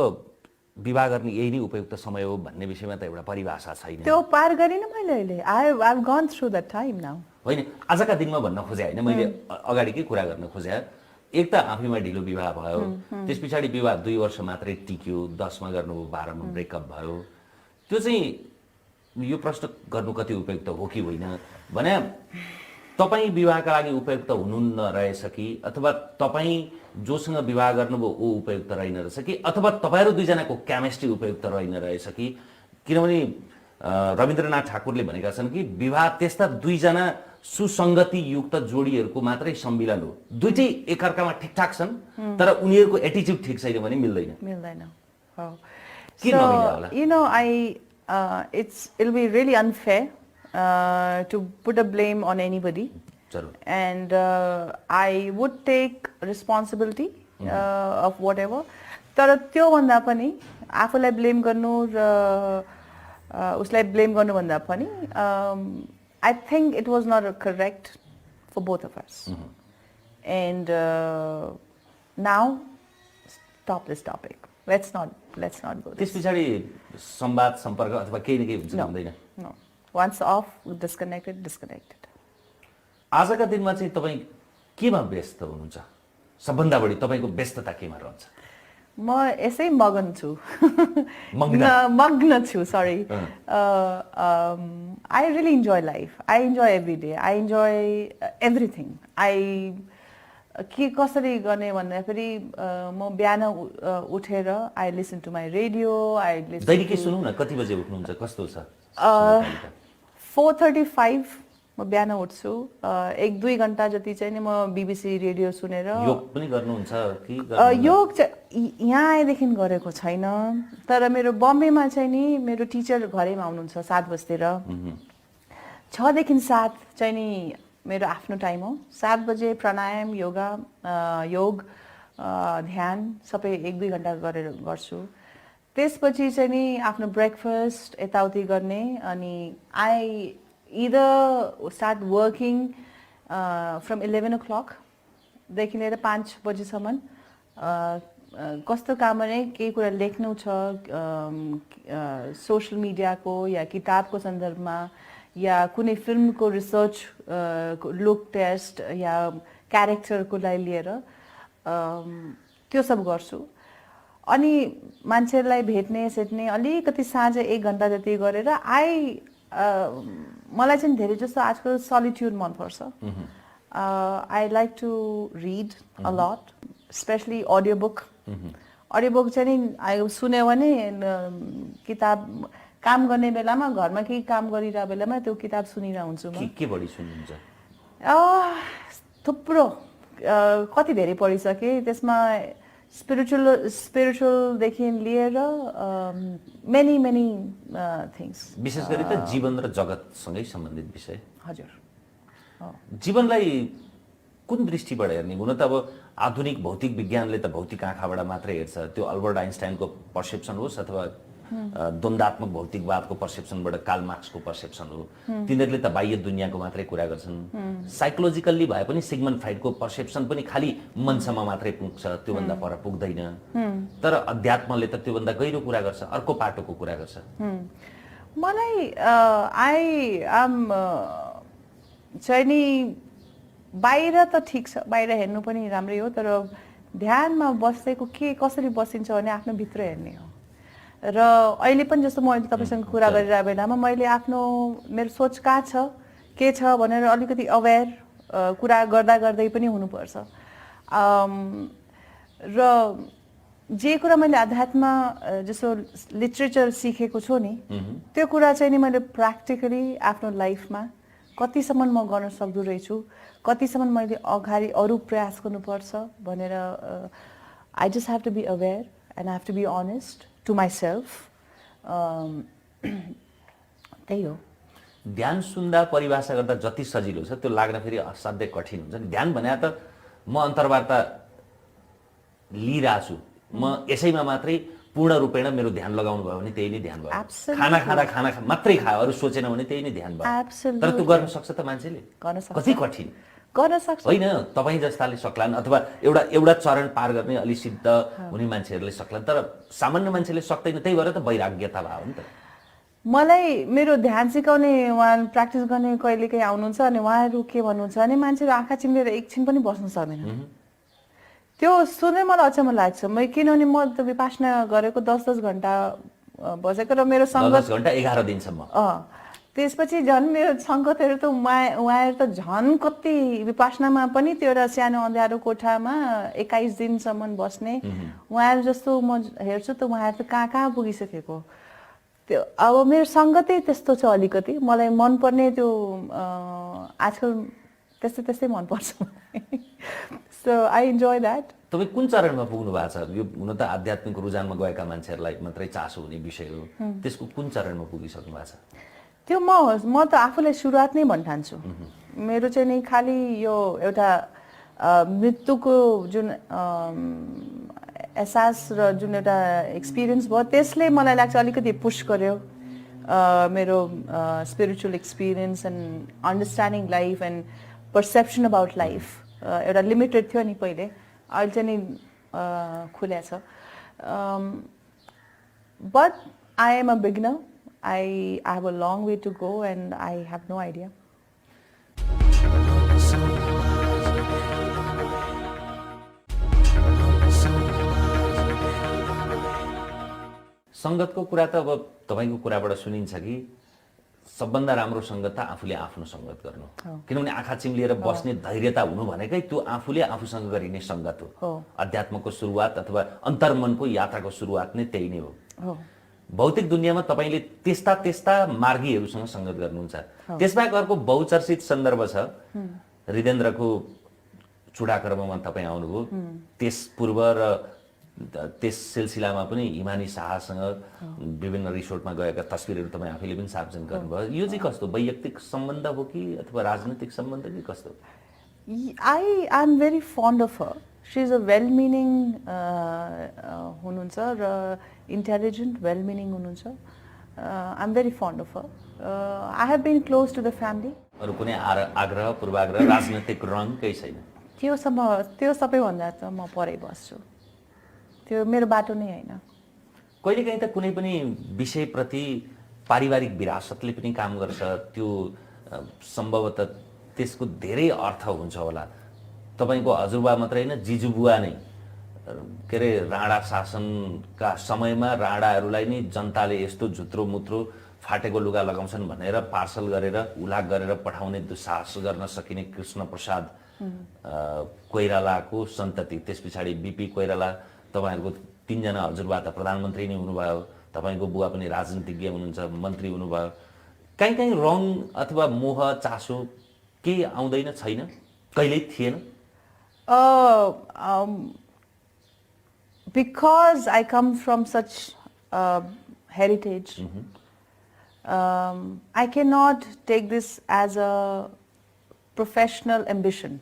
विवाह गर्ने यही नै उपयुक्त समय हो भन्ने विषयमा त एउटा परिभाषा छैन त्यो पार गरिन मैले अहिले I've gone through that time now होइन आजका दिनमा भन्न खोजे हैन मैले अगाडिकै कुरा गर्न खोजे एक त आफैमा ढिलो विवाह भयो त्यसपछि विवाह 2 वर्ष मात्रै टिक्यो 10 मा गर्नुभयो 12 मा ब्रेकअप भयो त्यो चाहिँ यो प्रश्न गर्नु कति उपयुक्त हो कि होइन भने तपाई विवाहका लागि उपयुक्त हुनुहुन्न रहेछ कि अथवा तपाई जोसँग विवाह गर्नुभयो ऊ उपयुक्त रहेन रहेछ कि अथवा तपाईहरु दुईजनाको केमिस्ट्री उपयुक्त रहेन रहेछ कि किनभने रविन्द्रनाथ ठाकुरले भनेका छन् कि विवाह त्यस्ता दुईजना सुसंगति युक्त जोडीहरुको मात्रै सम्मिलन हो दुईटै एकअर्कामा ठिकठाक छन् तर उनीहरुको एटिट्युड ठीक छैन भने मिल्दैन हो किन नमिल्ला होला you know it'll be really unfair to put a blame on anybody and I would take responsibility of whatever तर त्यो भन्दा पनि आफूलाई ब्लेम गर्नु र उसलाई ब्लेम गर्नुभन्दा पनि I think it was not correct for both of us and now stop this topic let's not go त्यस पछाडि संवाद सम्पर्क अथवा केही न केही हुन्छ हुँदैन नो वन्स अफ डिस्कनेक्टेड आजका दिनमा चाहिँ तपाईँ केमा व्यस्त हुनुहुन्छ सबभन्दा बढी तपाईँको व्यस्तता केमा रहन्छ म यसै मगन छु मग्न? मग्न छु sorry I really enjoy life I enjoy every day I enjoy everything I के कसरी गर्ने भन्दाखेरि म बिहान उठेर I listen to my radio I listen दैनिकै सुनौ न कति बजे उठ्नुहुन्छ कस्तो छ 4:35 म बिहान उठ्छु 1-2 घन्टा जति चाहिँ नि म BBC रेडियो सुनेर योग पनि गर्नुहुन्छ कि योग चाहिँ यहाँ आएदेखि गरेको छैन तर मेरो बम्बेमा चाहिँ नि मेरो टिचर घरैमा आउनुहुन्छ 7 बजेतिर 6 देखि 7 चाहिँ नि मेरो आफ्नो टाइम हो 7 बजे प्राणायाम योगा योग ध्यान सबै 1-2 घन्टा गरेर गर्छु त्यसपछि चाहिँ नि आफ्नो ब्रेकफास्ट यताउति गर्ने अनि I either start working from 11 o'clock देखि लिएर 5 बजेसम्म कस्तो काम भने केही कुरा लेख्नु छ सोशल मिडियाको या किताबको सन्दर्भमा या कुनै फिल्मको रिसर्च लुक टेस्ट या क्यारेक्टरको लागि लिएर त्यो सब गर्छु अनि मान्छेलाई भेट्ने सेट्ने अलिकति साँझ 1 घन्टा जति गरेर मलाई चाहिँ धेरै जस्तो आजकल सलिट्युड मनपर्छ I like to read a lot specially audio book चाहिँ नि सुन्यो भने किताब काम गर्ने बेलामा घरमा केही काम गरिरहेको बेलामा त्यो किताब सुनिरहेको हुन्छु म के बढी सुन्नुहुन्छ थुप्रो कति धेरै पढिसकेँ त्यसमा स्पिरिचुअलदेखि लिएर मेनी थिङ्स विशेष गरी त जीवन र जगतसँगै सम्बन्धित विषय हजुर जीवनलाई कुन दृष्टिबाट हेर्ने हुन त अब आधुनिक भौतिक विज्ञानले त भौतिक आँखाबाट मात्रै हेर्छ त्यो अल्बर्ट आइन्स्टाइनको पर्सेप्सन होस् अथवा द्वन्द्वात्मक भौतिकवादको पर्सेप्सनबाट कार्ल मार्क्सको पर्सेप्सन हो तिनीहरूले त बाह्य दुनियाँको मात्रै कुरा गर्छन् साइकोलोजिकल्ली भए पनि सिग्मन्ड फ्राइडको पर्सेप्सन पनि खालि मनसम्म मात्रै पुग्छ त्योभन्दा पर पुग्दैन तर अध्यात्मले त त्योभन्दा गहिरो कुरा गर्छ अर्को पाटोको कुरा गर्छ मलाई चाहिँ नि बाहिर त ठिक छ बाहिर हेर्नु पनि राम्रै हो तर ध्यानमा बसेको कसरी बसिन्छ भने आफ्नो भित्र हेर्ने हो र अहिले पनि जस्तो म अहिले तपाईसँग कुरा गरिरहेको बेलामा मैले आफ्नो मेरो सोच कहाँ छ के छ भनेर अलिकति अवेर कुरा गर्दा गर्दै पनि हुनुपर्छ र जे कुरा मैले अध्यात्म जस्तो लिटरेचर सिकेको छु नि त्यो कुरा चाहिँ नि मैले प्र्याक्टिकली आफ्नो लाइफमा कतिसम्म म गर्न सक्दो रहेछु कतिसम्म मैले अगाडि अरू प्रयास गर्नुपर्छ भनेर I just have to be aware and I have to be honest to myself त्यही हो ध्यान सुन्दा परिभाषा गर्दा जति सजिलो छ त्यो लाग्न फेरि असाध्यै कठिन हुन्छ नि ध्यान भने त म अन्तर्वार्ता लिइरहेको छु म यसैमा मात्रै पूर्ण रूपेण मेरो ध्यान लगाउनु भयो भने त्यही नै ध्यान भयो खाना मात्रै खायो अरू सोचेन भने त्यही नै ध्यान भयो तर त्यो गर्न सक्छ त मान्छेले कति कठिन गर्न सक्छ होइन तपाईँ जस्ताले सक्लान् अथवा एउटा चरण पार गर्ने अलि सिद्ध हुने मान्छेहरूले सक्लान् तर सामान्य मान्छेले सक्दैन त्यही भएर त वैराग्यता भयो नि त मलाई मेरो ध्यान सिकाउने उहाँ प्र्याक्टिस गर्ने कहिलेकाहीँ आउनुहुन्छ अनि उहाँहरू के भन्नुहुन्छ भने मान्छेहरू आँखा चिम्लेर एकछिन पनि बस्न सक्दैन त्यो सुन्दै मलाई अचम्म लाग्छ किनभने म त विपासना गरेको 10-10 घन्टा बसेको र मेरो सङ्गत 10 घन्टा 11 दिनसम्म त्यसपछि झन् मेरो सङ्गतहरू त उहाँहरू त झन् कति विपासनामा पनि त्यो एउटा सानो अँध्यारो कोठामा 21 दिनसम्म बस्ने उहाँहरू जस्तो म हेर्छु त उहाँहरू त कहाँ पुगिसकेको त्यो अब मेरो सङ्गतै त्यस्तो छ अलिकति मलाई मनपर्ने त्यो आजकल त्यस्तै मनपर्छ सो आई इन्जोय द्याट तपाईँ कुन चरणमा पुग्नु भएको छ यो हुन त आध्यात्मिक रुझानमा गएका मान्छेहरूलाई मात्रै चासो हुने विषय हो त्यसको कुन चरणमा पुगिसक्नु भएको छ त्यो म त आफूलाई सुरुवात नै भन्न ठान्छु मेरो चाहिँ नि खालि यो एउटा मृत्युको जुन एहसास र जुन एउटा एक्सपिरियन्स भयो त्यसले मलाई लाग्छ अलिकति पुश गर्यो मेरो spiritual experience and understanding life and perception about life एउटा लिमिटेड थियो नि पहिले, अहिले चाहिँ नि खुल्या छ. But I am a beginner. I have a long way to go and I have no idea. सङ्गतको कुरा त अब तपाईँको कुराबाट सुनिन्छ कि सबभन्दा राम्रो सङ्गत त आफूले आफ्नो सङ्गत गर्नु, किनभने आँखा चिम्लिएर बस्ने धैर्यता हुनु भनेकै त्यो आफूले आफूसँग गरिने सङ्गत हो. अध्यात्मको सुरुवात अथवा अन्तर्मनको यात्राको सुरुवात नै त्यही नै हो. भौतिक दुनियाँमा तपाईँले त्यस्ता त्यस्ता मार्गीहरूसँग सङ्गत गर्नुहुन्छ. त्यसबाहेक अर्को बहुचर्चित सन्दर्भ छ, हृदेन्द्रको चुडाकर्ममा तपाईँ आउनुभयो. त्यस पूर्व र त्यस सिलसिलामा पनि हिमानी शाहसँग विभिन्न रिसोर्टमा गएका तस्बिरहरू तपाईँ आफैले पनि सार्वजनिक गर्नुभयो. यो चाहिँ कस्तो वैयक्तिक सम्बन्ध हो कि अथवा राजनीतिक सम्बन्ध कि कस्तो? I am very fond of her. She is a well-meaning हुनुहुन्छ र intelligent, well-meaning हुनुहुन्छ. I'm very fond of her. I have been close to the family. अरू कुनै आग्रह पूर्वाग्रह राजनीतिक रङ केही छैन? त्यो सबैभन्दा त म परै बस्छु. त्यो मेरो बाटो नै होइन. कहिलेकाहीँ त कुनै पनि विषयप्रति पारिवारिक विरासतले पनि काम गर्छ. त्यो सम्भवतः त्यसको धेरै अर्थ हुन्छ होला. तपाईँको हजुरबा मात्रै होइन, जिजुबुवा नै के अरे राणा शासनका समयमा राणाहरूलाई नै जनताले यस्तो झुत्रो मुत्रो फाटेको लुगा लगाउँछन् भनेर पार्सल गरेर उलाग गरेर पठाउने दुस्साहस गर्न सकिने कृष्ण प्रसाद कोइरालाको सन्तति, त्यस पछाडि बिपी कोइराला, तपाईँहरूको 3 जना हजुरबा त प्रधानमन्त्री नै हुनुभयो, तपाईँको बुवा पनि राजनीतिज्ञ हुनुहुन्छ, मन्त्री हुनुभयो. काहीँ काहीँ रङ अथवा मोह चासो केही आउँदैन? छैन? कहिल्यै थिएन? Because I come from such heritage, I cannot take this as a professional ambition.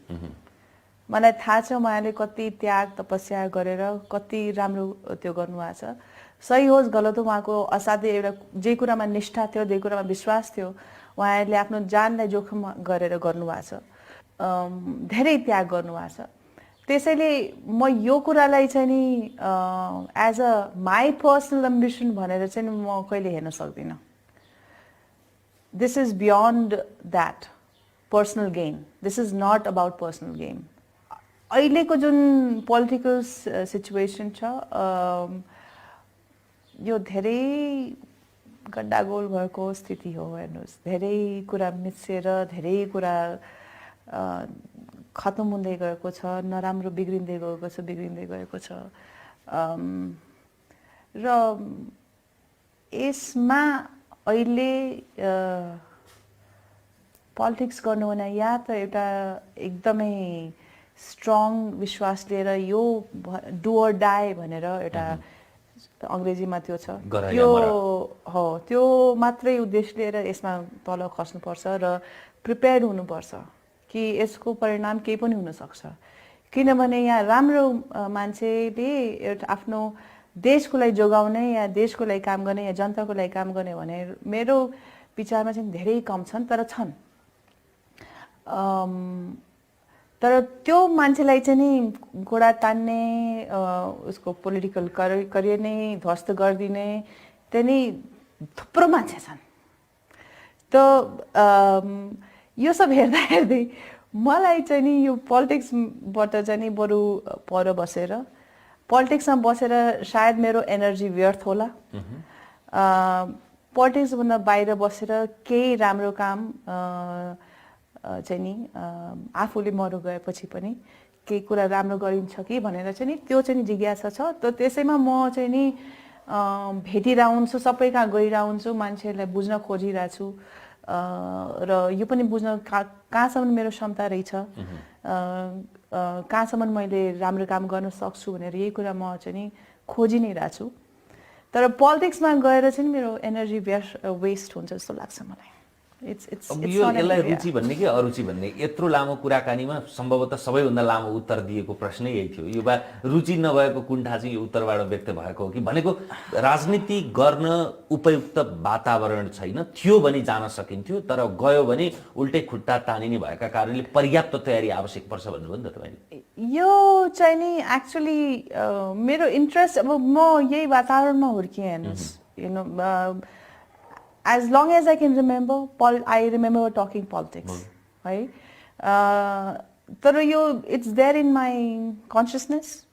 मलाई थाहा छ उहाँले कति त्याग तपस्या गरेर कति राम्रो त्यो गर्नुभएको छ. सही होस् गलत हो, उहाँको असाध्यै एउटा जे कुरामा निष्ठा थियो, जे कुरामा विश्वास थियो, उहाँहरूले आफ्नो जानलाई जोखिम गरेर गर्नुभएको छ. धेरै त्याग गर्नुभएको छ. त्यसैले म यो कुरालाई चाहिँ नि as a my personal ambition भनेर चाहिँ म कहिले हेर्न सक्दिनँ. This is beyond that personal gain. This is not about personal gain. अहिलेको जुन पोलिटिकल सिचुएसन छ, यो धेरै गड्डागोल भएको स्थिति हो. हेर्नुहोस्, धेरै कुरा मिसिएर धेरै कुरा खतम हुँदै गएको छ, नराम्रो बिग्रिँदै गएको छ. र यसमा अहिले पोलिटिक्स गर्नु भने या त एउटा एकदमै स्ट्रङ विश्वास लिएर यो डु अर डाई भनेर एउटा अङ्ग्रेजीमा त्यो छ, त्यो मात्रै उद्देश्य लिएर यसमा तल खस्नुपर्छ र प्रिपेयर्ड हुनुपर्छ कि यसको परिणाम केही पनि हुन सक्छ. किनभने यहाँ राम्रो मान्छेले एउटा आफ्नो देशको लागि जोगाउने या देशको लागि काम गर्ने या जनताको लागि काम गर्ने भने मेरो विचारमा चाहिँ धेरै कम छन्, तर छन्. तर त्यो मान्छेलाई चाहिँ नि घोडा तान्ने, उसको पोलिटिकल करियर नै ध्वस्त गरिदिने त्यही थुप्रो मान्छे छन्. त यो सब हेर्दै मलाई चाहिँ नि यो पोलिटिक्सबाट चाहिँ नि बरु पर बसेर पोलिटिक्समा बसेर सायद मेरो एनर्जी व्यर्थ होला. पोलिटिक्सभन्दा बाहिर बसेर केही राम्रो काम चाहिँ नि आफूले मरु गएपछि पनि केही कुरा राम्रो गरिन्छ कि भनेर चाहिँ नि त्यो चाहिँ नि जिज्ञासा छ. त त्यसैमा म चाहिँ नि भेटिरहन्छु, सबै कहाँ गइरहन्छु, मान्छेहरूलाई बुझ्न खोजिरहेको छु र यो पनि बुझ्न कहाँसम्म मेरो क्षमता रहेछ, कहाँसम्म मैले राम्रो काम गर्न सक्छु भनेर यही कुरा म चाहिँ नि खोजि नै रहेको छु. तर पोलिटिक्समा गएर चाहिँ मेरो एनर्जी वेस्ट हुन्छ जस्तो लाग्छ मलाई. अब यो यसलाई रुचि भन्ने कि अरुचि भन्ने यत्रो लामो कुराकानीमा सम्भवतः सबैभन्दा लामो उत्तर दिएको प्रश्न यही थियो। यो बा रुचि नभएको कुण्ठा चाहिँ यो उत्तरबाट व्यक्त भएको हो कि भनेको राजनीति गर्न उपयुक्त वातावरण छैन थियो भने जान सकिन्थ्यो, तर गयो भने उल्टै खुट्टा तानिने भएका कारणले पर्याप्त तयारी आवश्यक पर्छ भन्नुभयो नि त तपाईँले। यो चाहिँ नि एक्चुअली मेरो इन्ट्रेस्ट, अब म यही वातावरणमा हुर्किएँ हेर्नुहोस्, you know as long as I can remember, I remember talking politics, right? But it's there in my consciousness,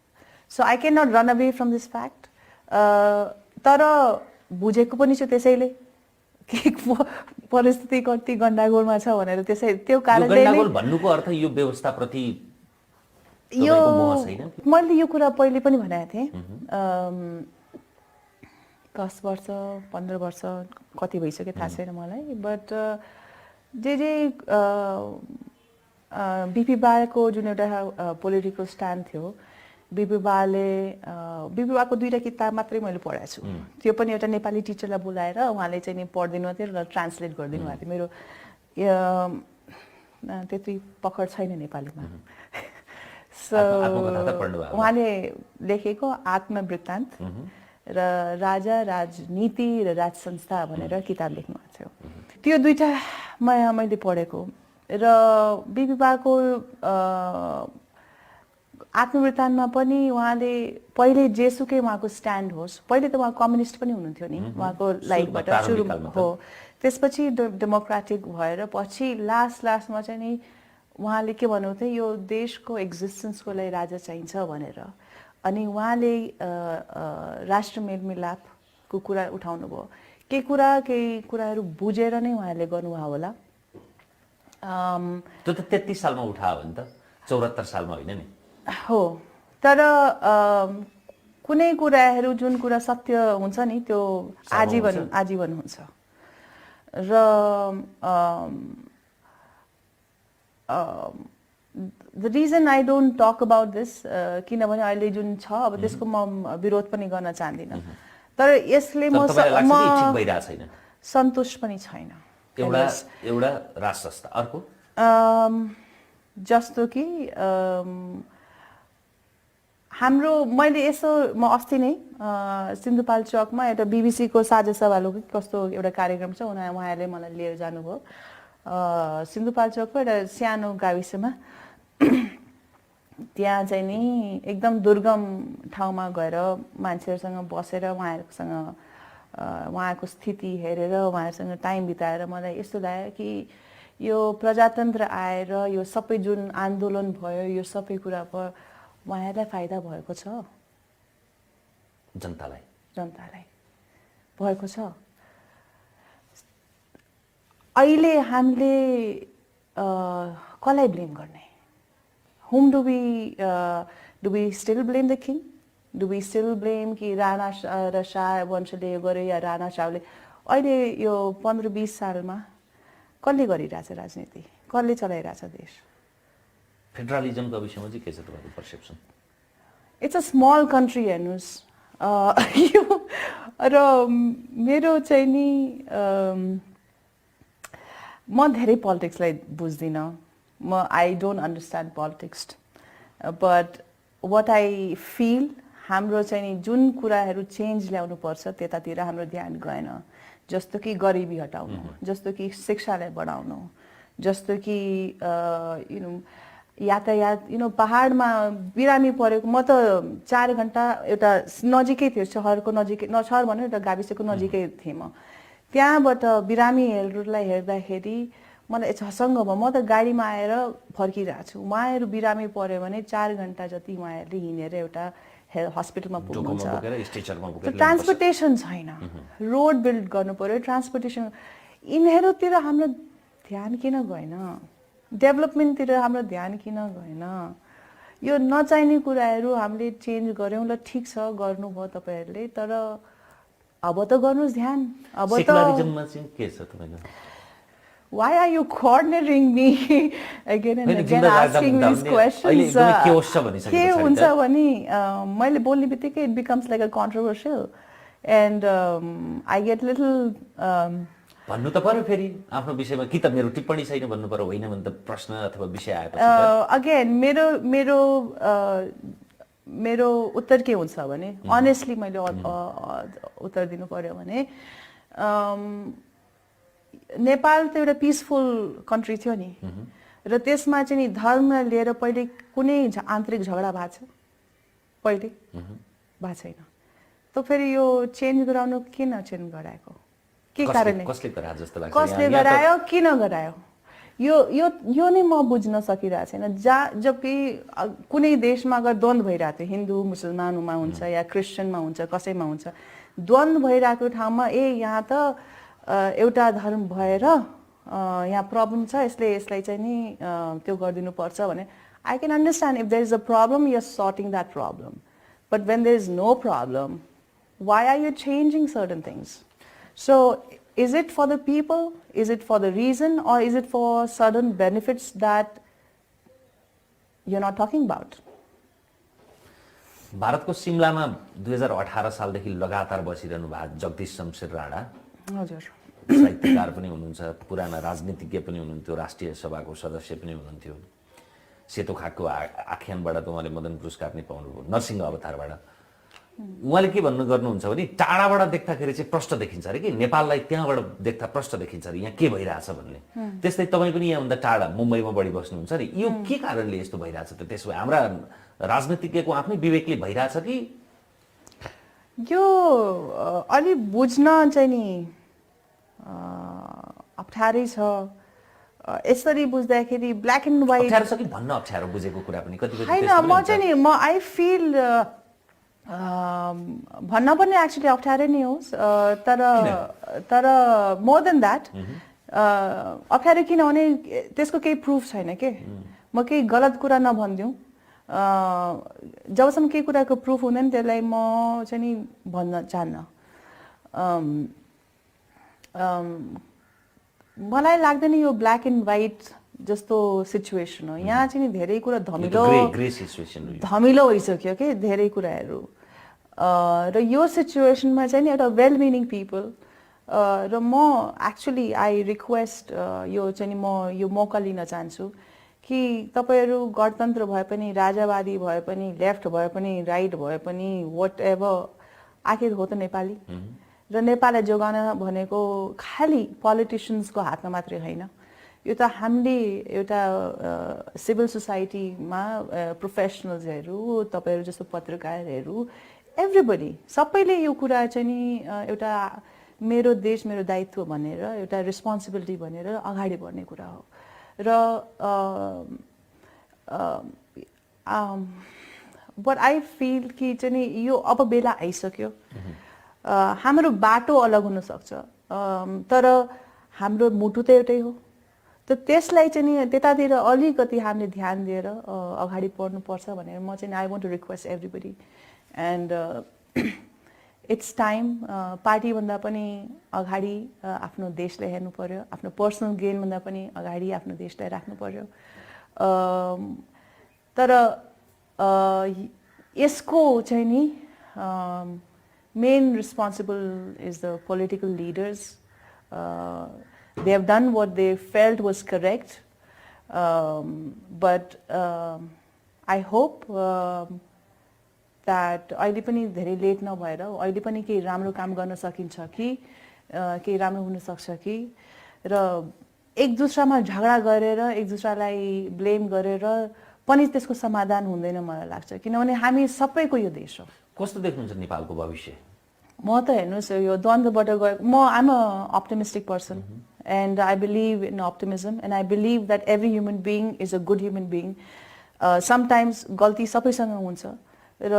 so I cannot run away from this fact. तर बुझेको पनि छु त्यसैले कि परिस्थिति कति गण्डगोलमा छ भनेर, त्यसै त्यो कारणले गण्डगोल भन्नुको अर्थ यो व्यवस्थाप्रति तपाईँको मोह छैन। मैले यो कुरा पहिले पनि भनेको थिएँ, 10 वर्ष 15 वर्ष कति भइसक्यो थाहा छैन मलाई, बट बिपी बाको जुन एउटा पोलिटिकल स्ट्यान्ड थियो, बिपी बाको 2टा किताब मात्रै मैले पढाएको छु। त्यो पनि एउटा नेपाली टिचरलाई बोलाएर उहाँले चाहिँ नि पढिदिनु भएको थियो र ट्रान्सलेट गरिदिनु भएको थियो। मेरो त्यति पकड छैन नेपालीमा। सो उहाँले लेखेको आत्मवृत्तान्त र राजा राजनीति र राज संस्था भनेर किताब लेख्नु भएको थियो। त्यो 2टा मैले पढेको र बिपी बाको आत्मवृत्तान्तमा पनि उहाँले पहिले जेसुकै उहाँको स्ट्यान्ड होस्, पहिले त उहाँ कम्युनिस्ट पनि हुनुहुन्थ्यो नि, उहाँको लाइफबाट सुरु हो, त्यसपछि डेमोक्रेटिक भएर पछि लास्टमा चाहिँ नि उहाँले के भन्नुहुन्थ्यो, यो देशको एक्जिस्टेन्सको लागि राजा चाहिन्छ भनेर। अनि उहाँले राष्ट्र मेलमिलापको कुरा उठाउनु भयो। केही कुराहरू बुझेर नै उहाँले गर्नुभयो होला। त्यो त 33 सालमा उठायो भने त 74 सालमा होइन नि हो, तर कुनै कुराहरू जुन कुरा सत्य हुन्छ नि त्यो आजीवन हुन्छ। र the reason I don't talk about this किनभने अहिले जुन छ अब त्यसको म विरोध पनि गर्न चाहदिनँ, तर यसले म सन्तुष्ट पनि छैन। एउटा राज संस्था अर्को जस्तो कि हाम्रो मैले यसो म अस्ति नै सिन्धुपाल्चोकमा एउटा BBC को साझा सभालो कस्तो एउटा कार्यक्रम छ, उहाँहरूले मलाई लिएर जानुभयो सिन्धुपाल्चोकको एउटा सानो गाविसमा। त्यहाँ चाहिँ नि एकदम दुर्गम ठाउँमा गएर मान्छेहरूसँग बसेर उहाँहरूको स्थिति हेरेर उहाँहरूसँग टाइम बिताएर मलाई यस्तो लाग्यो कि यो प्रजातन्त्र आएर यो सबै जुन आन्दोलन भयो, यो सबै कुरा भयो, उहाँहरूलाई फाइदा भएको छ, जनतालाई भएको छ। अहिले हामीले कसलाई ब्लेम गर्ने? Whom do we still blame the king? Do we still blame कि राणा र शाह वंशले गरे या राणा शाहले? अहिले यो 15-20 सालमा कसले गरिरहेछ राजनीति, कसले चलाइरहेछ देश? फेडरलिजमको विषयमा चाहिँ के छ तपाईँको perception? It's a small country हेर्नुहोस्, र मेरो चाहिँ नि म धेरै पोलिटिक्सलाई बुझ्दिनँ, I don't understand politics, but what I feel हाम्रो चाहिँ नि जुन कुराहरू चेन्ज ल्याउनु पर्छ त्यतातिर हाम्रो ध्यान गएन। जस्तो कि गरिबी हटाउनु, जस्तो कि शिक्षालाई बढाउनु, जस्तो कि यातायात पहाडमा बिरामी परेको, म त 4 घण्टा एउटा नजिकै थियो, शहरको नजिकै, शहर भन्नु एउटा गाविसको नजिकै थिएँ म। त्यहाँबाट बिरामीहरूलाई हेर्दाखेरि मलाई झसङ्ग भयो। म त गाडीमा आएर फर्किरहेको छु, उहाँहरू बिरामी पर्यो भने 4 घण्टा जति उहाँहरूले हिँडेर एउटा हस्पिटलमा पुग्नुहुन्छ। ट्रान्सपोर्टेसन छैन, रोड बिल्ड गर्नु पर्यो, ट्रान्सपोर्टेसन। यिनीहरूतिर हाम्रो ध्यान किन गएन? डेभलपमेन्टतिर हाम्रो ध्यान किन गएन? यो नचाहिने कुराहरू हामीले चेन्ज गऱ्यौँ, ल ठिक छ गर्नुभयो तपाईँहरूले, तर अब त गर्नुहोस् ध्यान। अब त Why are you cornering me again and again, asking me these questions? के हुन्छ भने मैले बोल्ने बित्तिकै it becomes like a controversial, and I get little भन्नु त पर्यो फेरि आफ्नो विषयमा कि त मेरो टिप्पणी छैन भन्नु पर्यो, होइन भने त प्रश्न अथवा विषय आएपछि अगेन मेरो मेरो मेरो उत्तर के हुन्छ भने अनेस्टली मैले उत्तर दिनु पर्यो भने नेपाल त एउटा पिसफुल कन्ट्री थियो नि, र त्यसमा चाहिँ नि धर्मलाई लिएर पहिले कुनै आन्तरिक झगडा भएको छ? पहिले भएको छैन। त फेरि यो चेन्ज गराउनु किन चेन्ज गराएको? के कारणले? कसले गरायो जस्तो लाग्छ? कसले गरायो, किन गरायो? यो नै म बुझ्न सकिरहेको छैन। जबकि कुनै देशमा अगर द्वन्द्व भइरहेको थियो, हिन्दू मुसलमानमा हुन्छ या क्रिस्चियनमा हुन्छ, कसैमा हुन्छ, द्वन्द्व भइरहेको ठाउँमा यहाँ त एउटा धर्म भएर यहाँ प्रब्लम छ, यसलाई चाहिँ नि त्यो गरिदिनु पर्छ भने I can understand if there is a problem, you are sorting that problem. But when there is no problem, why are you changing certain things? So is it for the people? Is it for the reason? Or is it for certain benefits that you're not talking about? भारतको सिमलामा 2018 सालदेखि लगातार बसिरहनु भएको जगदीश शमशेर राणा हजुर साहित्यकार पनि हुनुहुन्छ, पुराना राजनीतिज्ञ पनि हुनुहुन्थ्यो, राष्ट्रिय सभाको सदस्य पनि हुनुहुन्थ्यो। सेतो खाकको आख्यानबाट त उहाँले मदन पुरस्कार पनि पाउनुभयो, नरसिंह अवतारबाट। उहाँले के भन्नु गर्नुहुन्छ भने टाढाबाट देख्दाखेरि चाहिँ प्रष्ट देखिन्छ अरे कि नेपाललाई त्यहाँबाट देख्दा प्रष्ट देखिन्छ अरे यहाँ के भइरहेछ भन्ने। त्यस्तै तपाईँ पनि यहाँभन्दा टाढा मुम्बईमा बढी बस्नुहुन्छ नि, यो के कारणले यस्तो भइरहेछ त? त्यसो भए हाम्रा राजनीतिज्ञको आफ्नै विवेकले भइरहेछ कि? यो अलि बुझ्न चाहिँ नि अप्ठ्यारै छ। यसरी बुझ्दाखेरि ब्ल्याक एन्ड व्हाइट अप्ठ्यारो छ कि भन्न अप्ठ्यारो बुझेको कुरा पनि कति होइन। म चाहिँ नि आई फिल भन्न पनि एक्चुअली अप्ठ्यारै नै होस्, तर मोर देन द्याट अप्ठ्यारो किनभने त्यसको केही प्रुफ छैन के। म केही गलत कुरा नभनिदिउँ, जबसम्म केही कुराको प्रुफ हुँदैन त्यसलाई म चाहिँ नि भन्न चाहन्न। मलाई लाग्दैन यो ब्ल्याक एन्ड व्हाइट जस्तो सिचुएसन हो। यहाँ चाहिँ नि धेरै कुरा धमिलो भइसक्यो कि धेरै कुराहरू, र यो सिचुएसनमा चाहिँ नि एउटा वेल मिनिङ पिपल, र म एक्चुली आई रिक्वेस्ट यो चाहिँ नि म यो मौका लिन चाहन्छु कि तपाईँहरू गणतन्त्र भए पनि, राजावादी भए पनि, लेफ्ट भए पनि, राइट भए पनि, वाट एभर, आखिर हो त नेपाली। र नेपाललाई जोगाउन भनेको खालि पोलिटिसियन्सको हातमा मात्रै होइन, यो त हामीले एउटा सिभिल सोसाइटीमा प्रोफेसनल्सहरू, तपाईँहरू जस्तो पत्रकारहरू, एभ्रिबडी सबैले यो कुरा चाहिँ नि एउटा मेरो देश मेरो दायित्व भनेर, एउटा रेस्पोन्सिबिलिटी भनेर अगाडि बढ्ने कुरा हो। र बट आई फिल कि चाहिँ नि यो अब बेला आइसक्यो। हाम्रो बाटो अलग हुन सक्छ, तर हाम्रो मुटु त एउटै हो। त त्यसलाई चाहिँ नि त्यतातिर अलिकति हामीले ध्यान दिएर अगाडि बढ्नुपर्छ भनेर म चाहिँ I want to request everybody. And it's time पार्टीभन्दा पनि अगाडि आफ्नो देशलाई हेर्नु पर्यो, आफ्नो पर्सनल गेनभन्दा पनि अगाडि आफ्नो देशलाई राख्नु पर्यो। तर यसको चाहिँ नि main responsible is the political leaders. They have done what they felt was correct, but I hope that अहिले पनि धेरै लेट नभएर अहिले पनि केही राम्रो काम गर्न सकिन्छ कि केही राम्रो हुन सक्छ कि, र एक दुसरामा झगडा गरेर एक दुसरालाई ब्लेम गरेर पनि त्यसको समाधान हुँदैन मलाई लाग्छ, किनभने हामी सबैको यो देश हो। कस्तो देख्नुहुन्छ नेपालको भविष्य? म त हेर्नुहोस् यो द्वन्द्वबाट गएको, म I'm a optimistic person and I believe in optimism and I believe that every human being is a good human being. Sometimes गल्ती सबैसँग हुन्छ र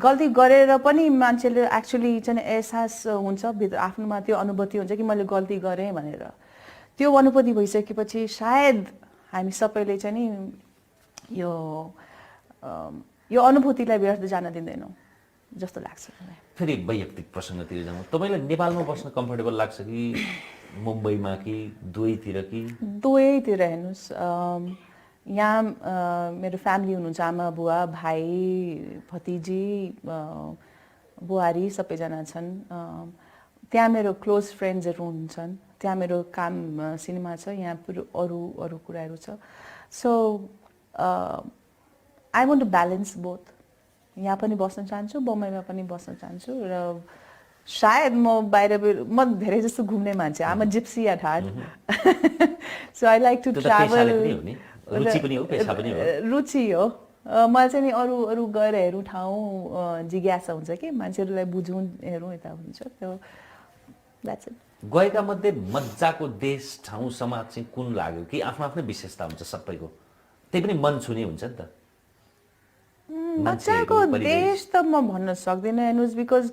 गल्ती गरेर पनि मान्छेले एक्चुली चाहिँ एहसास हुन्छ भित्र आफ्नोमा त्यो अनुभूति हुन्छ कि मैले गल्ती गरेँ भनेर। त्यो अनुभूति भइसकेपछि सायद हामी सबैले चाहिँ नि यो अनुभूतिलाई व्यर्थ जान दिँदैनौँ जस्तो लाग्छ मलाई। फेरि वैयक्तिक प्रसङ्गतिर जाउँ, तपाईँलाई नेपालमा बस्न कम्फर्टेबल लाग्छ कि मुम्बईमा कि दुवैतिर कि? दुवैतिर हेर्नुहोस्, यहाँ मेरो फ्यामिली हुनुहुन्छ, आमा बुवा भाइ भतिजी बुहारी सबैजना छन्। त्यहाँ मेरो क्लोज फ्रेन्ड्सहरू हुन्छन्, त्यहाँ मेरो काम सिनेमा छ, यहाँ अरू अरू कुराहरू छ. So I want to balance both. यहाँ पनि बस्न चाहन्छु, बम्बईमा पनि बस्न चाहन्छु र सायद म धेरै जस्तो घुम्ने मान्छे. I'm a gypsy at heart. So I like to travel. रुचि हो. मलाई चाहिँ नि अरू अरू गएर हेर्नु ठाउँ जिज्ञासा हुन्छ कि मान्छेहरूलाई बुझौँ हेरौँ यता हुन्छ त्यो. That's it. गएका मध्ये मजाको देश ठाउँ समाज चाहिँ कुन लाग्यो कि आफ्नो आफ्नै विशेषता हुन्छ सबैको, त्यही पनि मन छुने हुन्छ नि त. मजाको देश त म भन्न सक्दिनँ हेर्नुहोस्, बिकज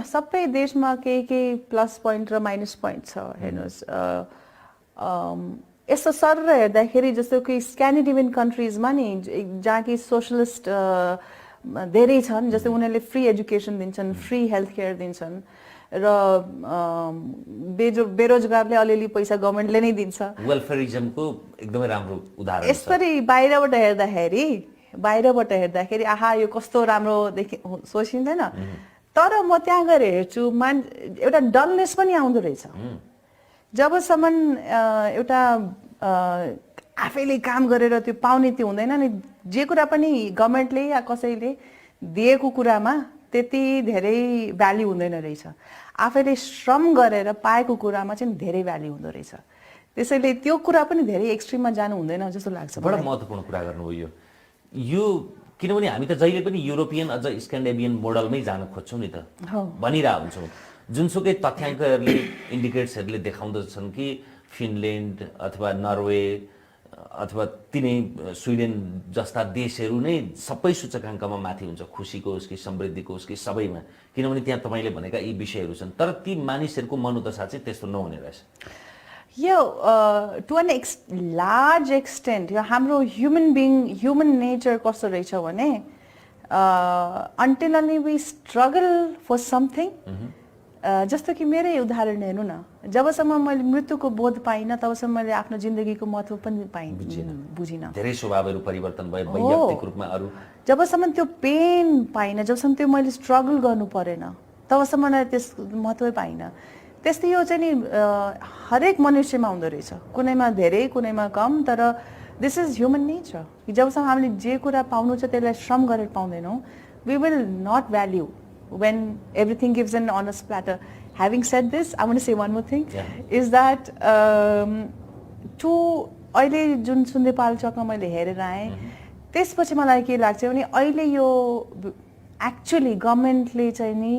सबै देशमा केही प्लस पोइन्ट र माइनस पोइन्ट छ. हेर्नुहोस् यस्तो सर हेर्दाखेरि जस्तो कि स्क्यान्डिनेभियन कन्ट्रिजमा नि जहाँ कि सोसलिस्ट धेरै छन्, जस्तै उनीहरूले फ्री एजुकेसन दिन्छन्, फ्री हेल्थ केयर दिन्छन् र बेरोजगारले अलिअलि पैसा गभर्मेन्टले नै दिन्छ. वेलफेयरिजमको एकदमै राम्रो उदाहरण. यसरी बाहिरबाट हेर्दाखेरि आहा यो कस्तो राम्रो सोचिँदैन. तर म त्यहाँ गएर हेर्छु एउटा डलनेस पनि आउँदो रहेछ. जबसम्म एउटा आफैले काम गरेर त्यो पाउने त्यो हुँदैन नि. जे कुरा पनि गभर्मेन्टले या कसैले दिएको कुरामा त्यति धेरै भ्याल्यु हुँदैन रहेछ. आफैले श्रम गरेर पाएको कुरामा चाहिँ धेरै भ्याल्यु हुँदो रहेछ. त्यसैले त्यो कुरा पनि धेरै एक्सट्रिममा जानु हुँदैन जस्तो लाग्छ. बडा महत्त्वपूर्ण कुरा गर्नुभयो यो, किनभने हामी त जहिले पनि युरोपियन अझ स्क्यान्डिनेभियन मोडलमै जान खोज्छौँ नि त, भनिरहेको हुन्छौँ. जुनसुकै तथ्याङ्कहरूले इन्डिकेटर्सहरूले देखाउँदछन् कि फिनल्यान्ड अथवा नर्वे अथवा तिनै स्विडेन जस्ता देशहरू नै सबै सूचकाङ्कमा माथि हुन्छ, खुसीको होस् कि समृद्धिको होस् कि सबैमा, किनभने त्यहाँ तपाईँले भनेका यी विषयहरू छन्. तर ती मानिसहरूको मनोदशा चाहिँ त्यस्तो नहुने रहेछ. यो टु एन लार्ज एक्सटेन्ट यो हाम्रो ह्युमन नेचर कस्तो रहेछ भने until only we struggle for something. जस्तो कि मेरै उदाहरण हेर्नु न, जबसम्म मैले मृत्युको बोध पाइनँ तबसम्म मैले आफ्नो जिन्दगीको महत्त्व पनि बुझिनँ. धेरै स्वभावहरू परिवर्तन भए वैयक्तिक रूपमा. अरू जबसम्म त्यो पेन पाइनँ, जबसम्म त्यो मैले स्ट्रगल गर्नु परेन तबसम्म मैले त्यस महत्त्वै पाइनँ. त्यस्तै यो चाहिँ नि हरेक मनुष्यमा हुँदो रहेछ, कुनैमा धेरै कुनैमा कम. तर दिस इज ह्युमन नेचर. जबसम्म हामीले जे कुरा पाउनु छ त्यसलाई श्रम गरेर पाउँदैनौँ, we will not value when everything gives an honest platter. Having said this, I want to say one more thing. Is that अहिले जुन सुन्देपाल चकमा मैले हेरेर आएँ, त्यसपछि मलाई के लाग्छ भने अहिले यो एक्चुअली गभर्मेन्टले चाहिँ नि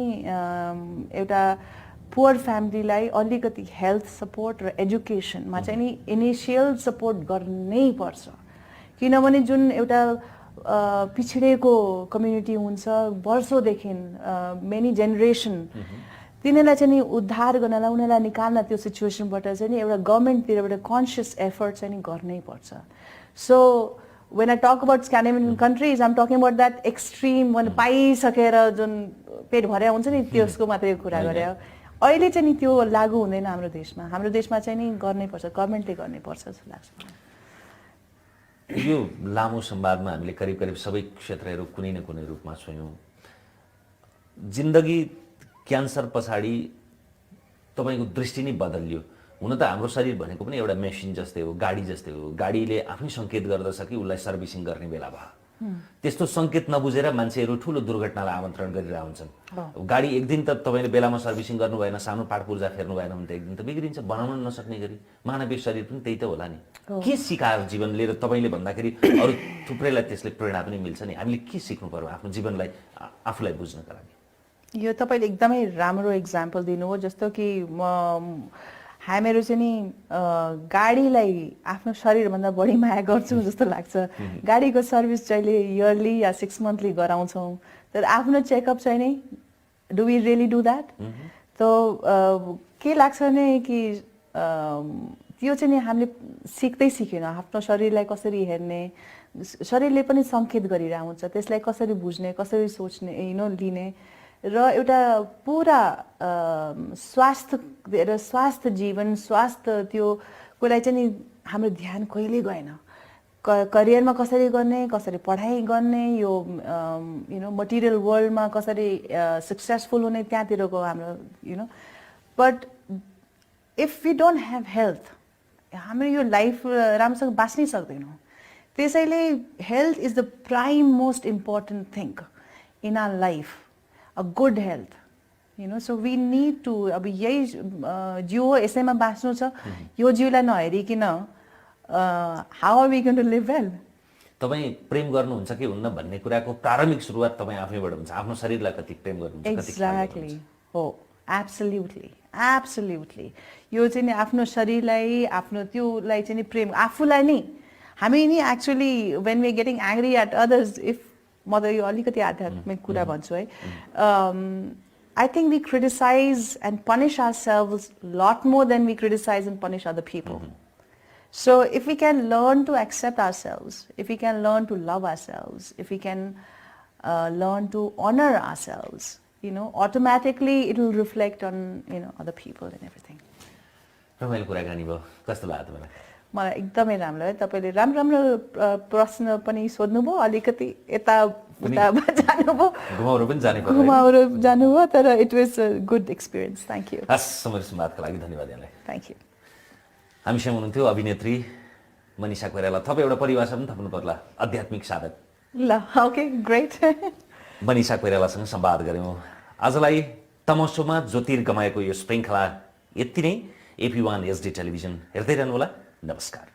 एउटा पुवर फ्यामिलीलाई अलिकति हेल्थ सपोर्ट र एजुकेसनमा चाहिँ नि इनिसियल सपोर्ट गर्नै पर्छ. किनभने जुन एउटा पिछडेको कम्युनिटी हुन्छ वर्षौँदेखि, मेनी जेनेरेसन, तिनीहरूलाई चाहिँ नि उद्धार गर्नलाई, उनीहरूलाई निकाल्न त्यो सिचुएसनबाट चाहिँ नि एउटा गभर्मेन्टतिरबाट कन्सियस एफर्ट चाहिँ नि गर्नै पर्छ. So when I talk about Scandinavian countries, I'm talking about that extreme when पाइसकेर जुन पेट भरे हुन्छ नि त्यसको मात्रै कुरा गरे. अहिले चाहिँ नि त्यो लागू हुँदैन हाम्रो देशमा. हाम्रो देशमा चाहिँ नि गर्नै पर्छ, गभर्मेन्टले गर्नै पर्छ जस्तो लाग्छ. यो लामो संवादमा हामीले करिब करिब सबै क्षेत्रहरू कुनै न कुनै रूपमा छुयौँ. जिन्दगी क्यान्सर पछाडि तपाईँको दृष्टि नै बदलियो. हुन त हाम्रो शरीर भनेको पनि एउटा मेसिन जस्तै हो, गाडी जस्तै हो. गाडीले आफै सङ्केत गर्दछ कि उसलाई सर्भिसिङ गर्ने बेला भयो. त्यस्तो सङ्केत नबुझेर मान्छेहरू ठुलो दुर्घटनालाई आमन्त्रण गरिरहेका हुन्छन्. गाडी एक दिन त तपाईँले बेलामा सर्भिसिङ गर्नु भएन, सानो पार्ट पूर्जा फेर्नु भएन भने त एक दिन त बिग्रिन्छ. बनाउन नसक्ने गरी मानवीय शरीर पनि त्यही त होला नि. के सिकायो जीवनले र तपाईँले भन्दाखेरि अरू थुप्रैलाई त्यसले प्रेरणा पनि मिल्छ नि. हामीले के सिक्नु पर्यो आफ्नो जीवनलाई आफूलाई बुझ्नका लागि? यो तपाईँले एकदमै राम्रो इक्जाम्पल दिनुभयो. जस्तो कि हामीहरू चाहिँ नि गाडीलाई आफ्नो शरीरभन्दा बढी माया गर्छौँ जस्तो लाग्छ. गाडीको सर्भिस चाहिँ इयरली या 6 मन्थली गराउँछौँ, तर आफ्नो चेकअप चाहिँ नि do we really do that? त के लाग्छ भने कि त्यो चाहिँ नि हामीले सिक्दै सिकेन. आफ्नो शरीरलाई कसरी हेर्ने, शरीरले पनि सङ्केत गरिरहेको हुन्छ, त्यसलाई कसरी बुझ्ने, कसरी सोच्ने, लिने र एउटा पुरा स्वास्थ्य जीवन, स्वास्थ्य त्यो कोलाई चाहिँ नि हाम्रो ध्यान कहिले गएन. करियरमा कसरी गर्ने, कसरी पढाइ गर्ने, यो मटेरियल वर्ल्डमा कसरी सक्सेसफुल हुने, त्यहाँतिरको हाम्रो But if we don't have health, हाम्रो यो लाइफ राम्रोसँग बाँच्नै सक्दैनौँ. त्यसैले health is the prime most important thing in our life. A good health. You know, so we need to, अब यही जिउ हो, यसैमा बाँच्नु छ, यो जिउलाई नहेरिकन how are we going to live well? तपाईँ प्रेम गर्नुहुन्छ कि हुन्न भन्ने कुराको प्रारम्भिक सुरुवात तपाईँ आफैबाट हुन्छ. आफ्नो शरीरलाई कति प्रेम गर्नुहुन्छ, कति ख्याल गर्नुहुन्छ. Exactly. Oh, absolutely. यो चाहिँ नि आफ्नो शरीरलाई, आफ्नो त्योलाई चाहिँ नि प्रेम, आफूलाई नि हामी नि actually when we are getting angry at others, if म त यो अलिकति आध्यात्मिक कुरा भन्छु है, I think we criticize and punish ourselves a lot more than we criticize and punish other people. So if we can learn to accept ourselves, if we can learn to love ourselves, if we can learn to honor ourselves, you know, automatically it will reflect on, you know, other people and everything. रमाइलो कुराकानी भयो. कस्तो लाग्यो तपाईँलाई? मलाई एकदमै राम्रो है. तपाईँले राम्रो प्रश्न पनि सोध्नुभयो, अलिकति यता उता जानुभयो, घुमाउरो पनि जाने पर्यो. घुमाउरो जानुभयो, तर it was a good experience. Thank you. हस्, समय संवादका लागि धन्यवाद यहाँलाई. Thank you. हामीसँग हुनुहुन्थ्यो अभिनेत्री मनिषा कोइराला. तपाईँ एउटा परिभाषा पनि थप्नु पर्ला, आध्यात्मिक साधक. ल, ओके, ग्रेट. मनिषा कोइरालासँग संवाद गऱ्यौँ. आजलाई तमसोमा ज्योतिर्गमयको यो श्रृङ्खला यति नै. AP1 HD टेलिभिजन हेर्दै रहनुहोला. नमस्कार.